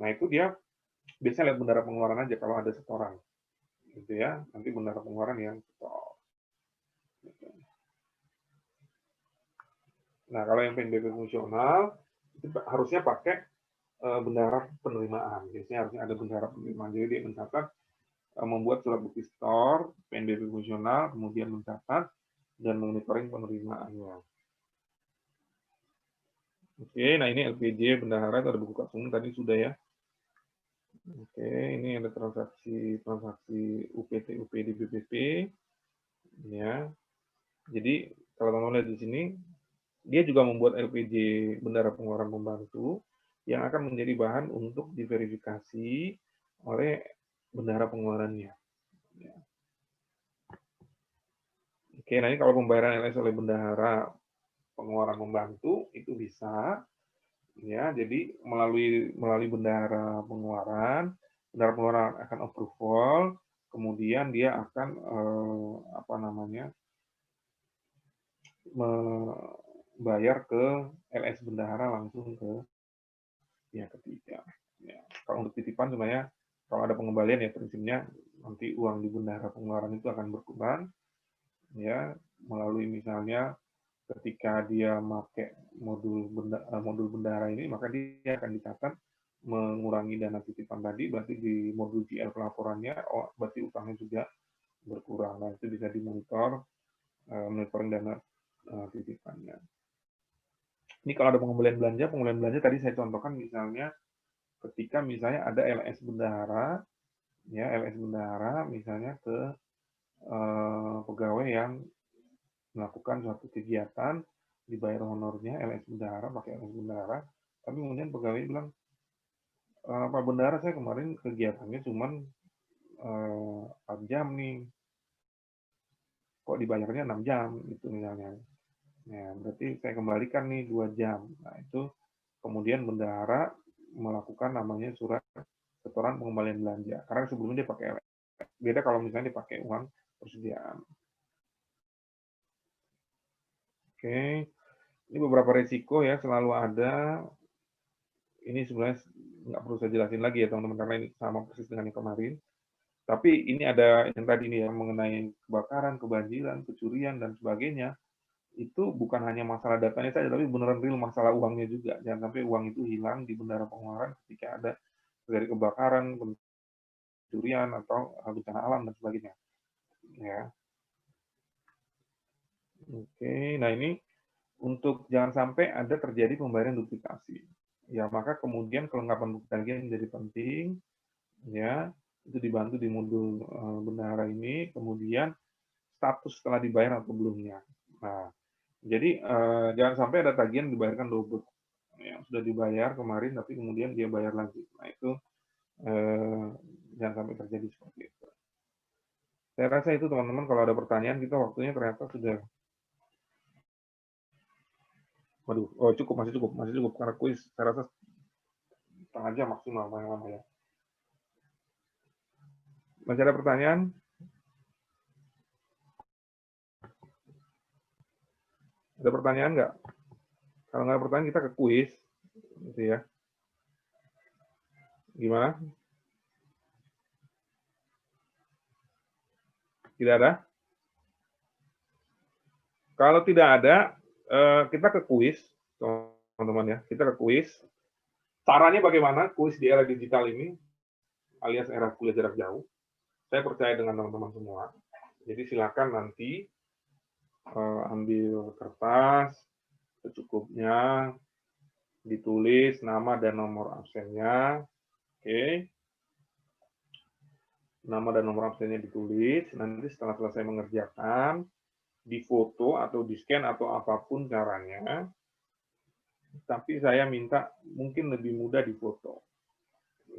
Nah itu dia biasanya lihat bendahara pengeluaran aja kalau ada setoran, gitu ya. Nanti bendahara pengeluaran yang setor. Gitu. Nah kalau yang PNBP fungsional itu harusnya pakai bendahara penerimaan. Biasanya harusnya ada bendahara penerimaan. Jadi dia mencatat membuat surat bukti setor PNBP fungsional, kemudian mencatat dan monitoring penerimaannya. Oke, nah ini LPJ bendahara itu ada buku kasum tadi sudah ya. Oke, ini ada transaksi UPT UPD BPP ya. Jadi kalau teman-teman lihat di sini dia juga membuat LPJ bendahara pengeluaran pembantu yang akan menjadi bahan untuk diverifikasi oleh bendahara pengeluarannya. Ya. Oke, nah ini kalau pembayaran LS oleh bendahara pengeluaran membantu itu bisa, ya. Jadi melalui bendahara pengeluaran akan approval, kemudian dia akan apa namanya membayar ke LS bendahara langsung ke pihak ketiga. Ya. Kalau untuk titipan sebenarnya kalau ada pengembalian ya prinsipnya nanti uang di bendahara pengeluaran itu akan berkurang, ya, melalui misalnya ketika dia pakai modul bendahara ini, maka dia akan dicatat mengurangi dana titipan tadi, berarti di modul GL pelaporannya, berarti utangnya juga berkurang. Nah, itu bisa dimonitor, monitoring dana titipannya. Ini kalau ada pengembalian belanja tadi saya contohkan misalnya ketika misalnya ada LS bendahara, ya LS bendahara misalnya ke pegawai yang melakukan suatu kegiatan, dibayar honornya LS bendahara, pakai LS bendahara, tapi kemudian pegawai bilang, Pak Bendahara saya kemarin kegiatannya cuma 4 jam nih, kok dibayarnya 6 jam gitu misalnya. Ya, berarti saya kembalikan nih 2 jam. Nah, itu kemudian bendahara melakukan namanya surat setoran pengembalian belanja. Karena sebelumnya dia pakai LS. Beda kalau misalnya dipakai uang persediaan. Oke, ini beberapa resiko ya selalu ada. Ini sebenarnya nggak perlu saya jelasin lagi ya teman-teman karena ini sama persis dengan yang kemarin. Tapi ini ada yang tadi nih ya mengenai kebakaran, kebanjiran, kecurian dan sebagainya. Itu bukan hanya masalah datanya saja, tapi beneran real masalah uangnya juga. Jangan sampai uang itu hilang di bendahara pengeluaran ketika ada dari kebakaran, pencurian atau bencana alam dan sebagainya. Ya. Oke, nah ini untuk jangan sampai ada terjadi pembayaran duplikasi. Ya, maka kemudian kelengkapan bukti tagihan menjadi penting. Ya, itu dibantu di modul bendahara ini. Kemudian status setelah dibayar atau belumnya. Nah, jadi jangan sampai ada tagihan dibayarkan double. Yang sudah dibayar kemarin tapi kemudian dia bayar lagi. Nah, itu jangan sampai terjadi seperti itu. Saya rasa itu teman-teman, kalau ada pertanyaan kita waktunya ternyata sudah cukup, masih cukup karena kuis saya rasa setengah jam maksimal paling lama ya. Masih ada pertanyaan? Ada pertanyaan nggak? Kalau nggak ada pertanyaan kita ke kuis, gitu ya. Gimana? Tidak ada? Kalau tidak ada, kita ke kuis, teman-teman ya. Kita ke kuis. Caranya bagaimana kuis di era digital ini, alias era kuliah jarak jauh? Saya percaya dengan teman-teman semua. Jadi silakan nanti ambil kertas secukupnya, ditulis nama dan nomor absennya. Oke. Nama dan nomor absennya ditulis. Nanti setelah selesai mengerjakan, difoto atau di-scan atau apapun caranya. Tapi saya minta mungkin lebih mudah difoto.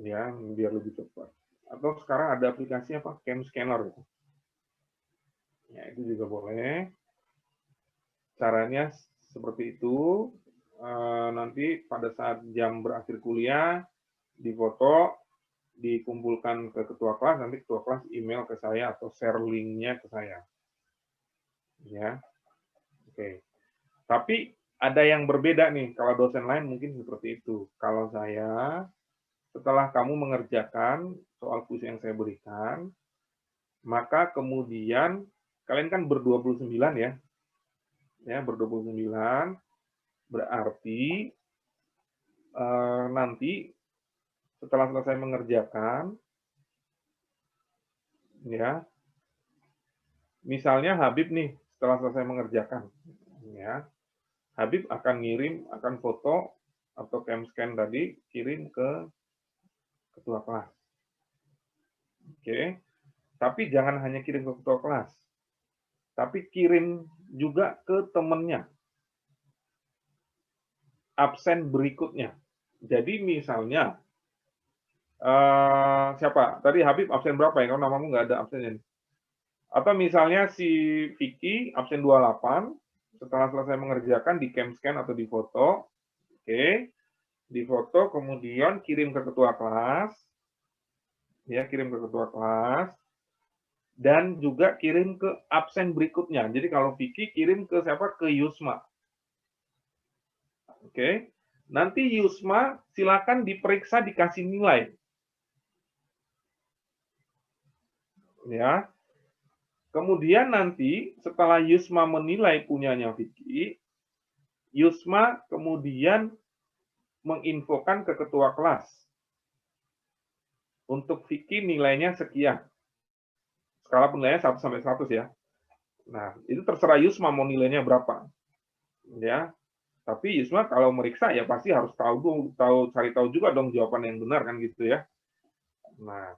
Ya, biar lebih cepat. Atau sekarang ada aplikasi apa? Cam Scanner. Ya, itu juga boleh. Caranya seperti itu. Nanti pada saat jam berakhir kuliah, difoto, dikumpulkan ke ketua kelas, nanti ketua kelas email ke saya atau share link-nya ke saya. Ya, oke. Tapi ada yang berbeda nih, kalau dosen lain mungkin seperti itu. Kalau saya, setelah kamu mengerjakan soal kuis yang saya berikan, maka kemudian kalian kan ber-29 ya. Ya, ber-29 berarti nanti setelah selesai mengerjakan, ya, misalnya Habib nih setelah selesai mengerjakan, ya, Habib akan foto atau cam scan tadi kirim ke ketua kelas. Oke, tapi jangan hanya kirim ke ketua kelas, tapi kirim juga ke temannya. Absen berikutnya. Jadi misalnya siapa? Tadi Habib absen berapa ya? Kalau namamu nggak ada absennya. Atau misalnya si Vicky absen 28, setelah selesai mengerjakan di cam scan atau di foto, oke, di foto kemudian kirim ke ketua kelas, ya kirim ke ketua kelas, dan juga kirim ke absen berikutnya. Jadi kalau Vicky kirim ke siapa? Ke Yusma. Oke. Nanti Yusma silakan diperiksa dikasih nilai. Ya. Kemudian nanti setelah Yusma menilai punyanya Vicky, Yusma kemudian menginfokan ke ketua kelas. Untuk Vicky nilainya sekian. Skala penilaian 1 sampai 100 ya. Nah, itu terserah Yusma mau nilainya berapa. Ya. Tapi Yusma kalau meriksa ya pasti harus cari tahu juga dong jawaban yang benar kan gitu ya. Nah,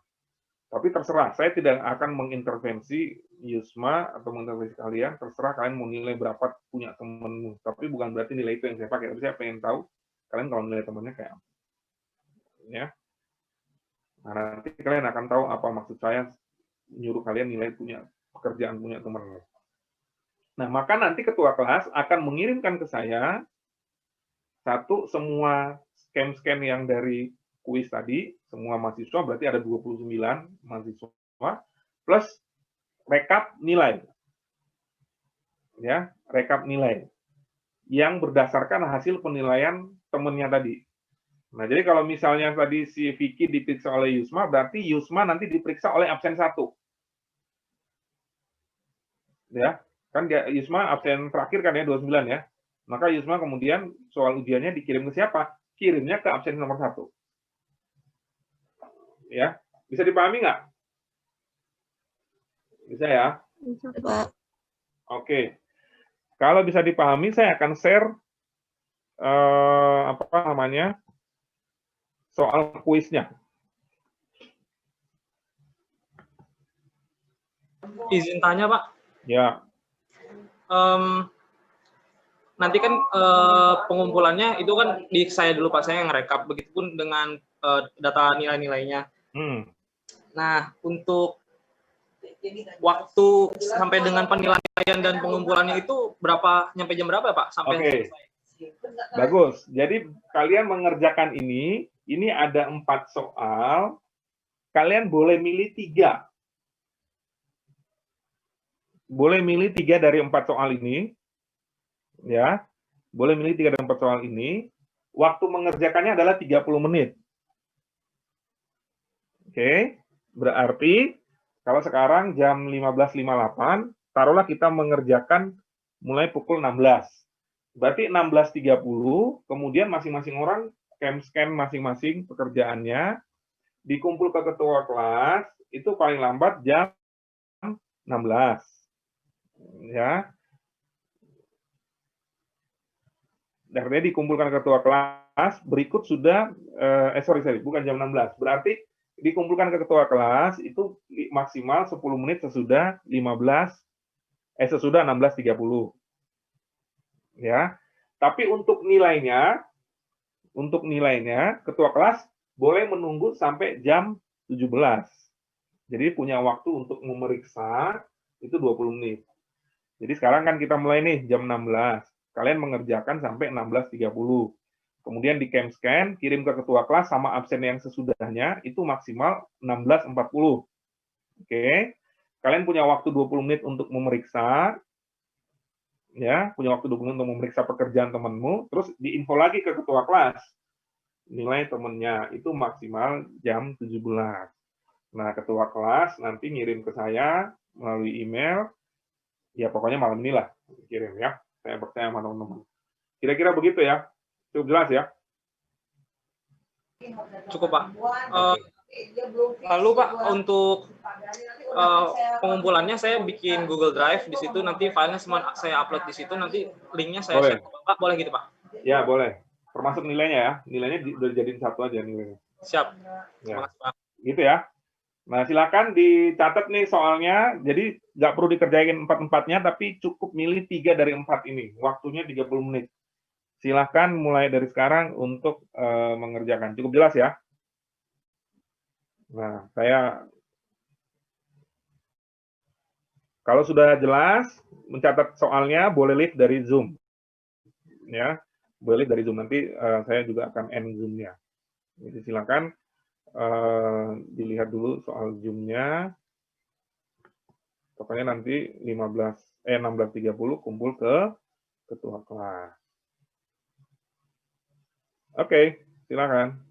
tapi terserah, saya tidak akan mengintervensi Yusma atau mengintervensi kalian, terserah kalian mau nilai berapa punya temenmu. Tapi bukan berarti nilai itu yang saya pakai, tapi saya pengen tahu kalian kalau nilai temannya kayak apa. Ya. Nah, nanti kalian akan tahu apa maksud saya nyuruh kalian nilai punya pekerjaan punya temanmu. Nah, maka nanti ketua kelas akan mengirimkan ke saya satu semua scan yang dari kuis tadi, semua mahasiswa berarti ada 29 mahasiswa plus rekap nilai. Ya, rekap nilai yang berdasarkan hasil penilaian temennya tadi. Nah, jadi kalau misalnya tadi si Vicky diperiksa oleh Yusma, berarti Yusma nanti diperiksa oleh absen 1. Ya, kan Yusma absen terakhir kan ya 29 ya. Maka Yusma kemudian soal ujiannya dikirim ke siapa? Kirimnya ke absen nomor 1. Ya, bisa dipahami nggak? Bisa ya? Bisa, Pak. Oke. Kalau bisa dipahami, saya akan share soal kuisnya. Izin tanya, Pak. Ya. Nanti kan pengumpulannya itu kan di saya dulu Pak, saya yang ngerekap, begitupun dengan data nilai-nilainya. Nah, untuk waktu sampai dengan penilaian dan pengumpulannya itu nyampe jam berapa Pak? Sampai selesai. Bagus. Jadi kalian mengerjakan ini ada 4 soal. Kalian boleh milih 3. Boleh milih 3 dari 4 soal ini. Ya. Boleh milih 3 dari 4 soal ini. Waktu mengerjakannya adalah 30 menit. Oke. Berarti kalau sekarang jam 15.58, taruhlah kita mengerjakan mulai pukul 16. Berarti 16.30, kemudian masing-masing orang scan masing-masing pekerjaannya, dikumpul ke ketua kelas, itu paling lambat jam 16. Ya. Artinya dikumpulkan ke ketua kelas, berikut sudah, bukan jam 16. Berarti dikumpulkan ke ketua kelas, itu maksimal 10 menit sesudah 16.30. Ya. Tapi untuk nilainya ketua kelas boleh menunggu sampai jam 17. Jadi punya waktu untuk memeriksa itu 20 menit. Jadi sekarang kan kita mulai nih jam 16. Kalian mengerjakan sampai 16.30. Kemudian di cam scan, kirim ke ketua kelas sama absen yang sesudahnya itu maksimal 16.40. Oke. Kalian punya waktu 20 menit untuk memeriksa. Ya, punya waktu 20 menit untuk memeriksa pekerjaan temanmu, terus diinfo lagi ke ketua kelas. Nilai temennya itu maksimal jam 17. Nah, ketua kelas nanti ngirim ke saya melalui email. Ya, pokoknya malam inilah kirim ya. Saya percaya sama teman-teman. Kira-kira begitu ya. Cukup jelas ya? Cukup, Pak. Lalu Pak, untuk pengumpulannya saya bikin Google Drive, di situ nanti filenya semua saya upload di situ, nanti linknya saya share ke Pak. Boleh gitu Pak? Ya, boleh. Termasuk nilainya ya. Nilainya udah dijadiin satu aja nilainya. Siap. Ya. Terima kasih Pak. Gitu ya. Nah, silakan dicatat nih soalnya. Jadi nggak perlu dikerjain 4-4-nya, tapi cukup milih 3 dari 4 ini. Waktunya 30 menit. Silakan mulai dari sekarang untuk mengerjakan. Cukup jelas ya? Nah, saya Kalau sudah jelas, mencatat soalnya boleh leave dari Zoom. Ya, boleh leave dari Zoom. Nanti saya juga akan end Zoom-nya. Jadi silakan dilihat dulu soal Zoom-nya. Pokoknya nanti 16.30 kumpul ke ketua kelas. Oke, silakan.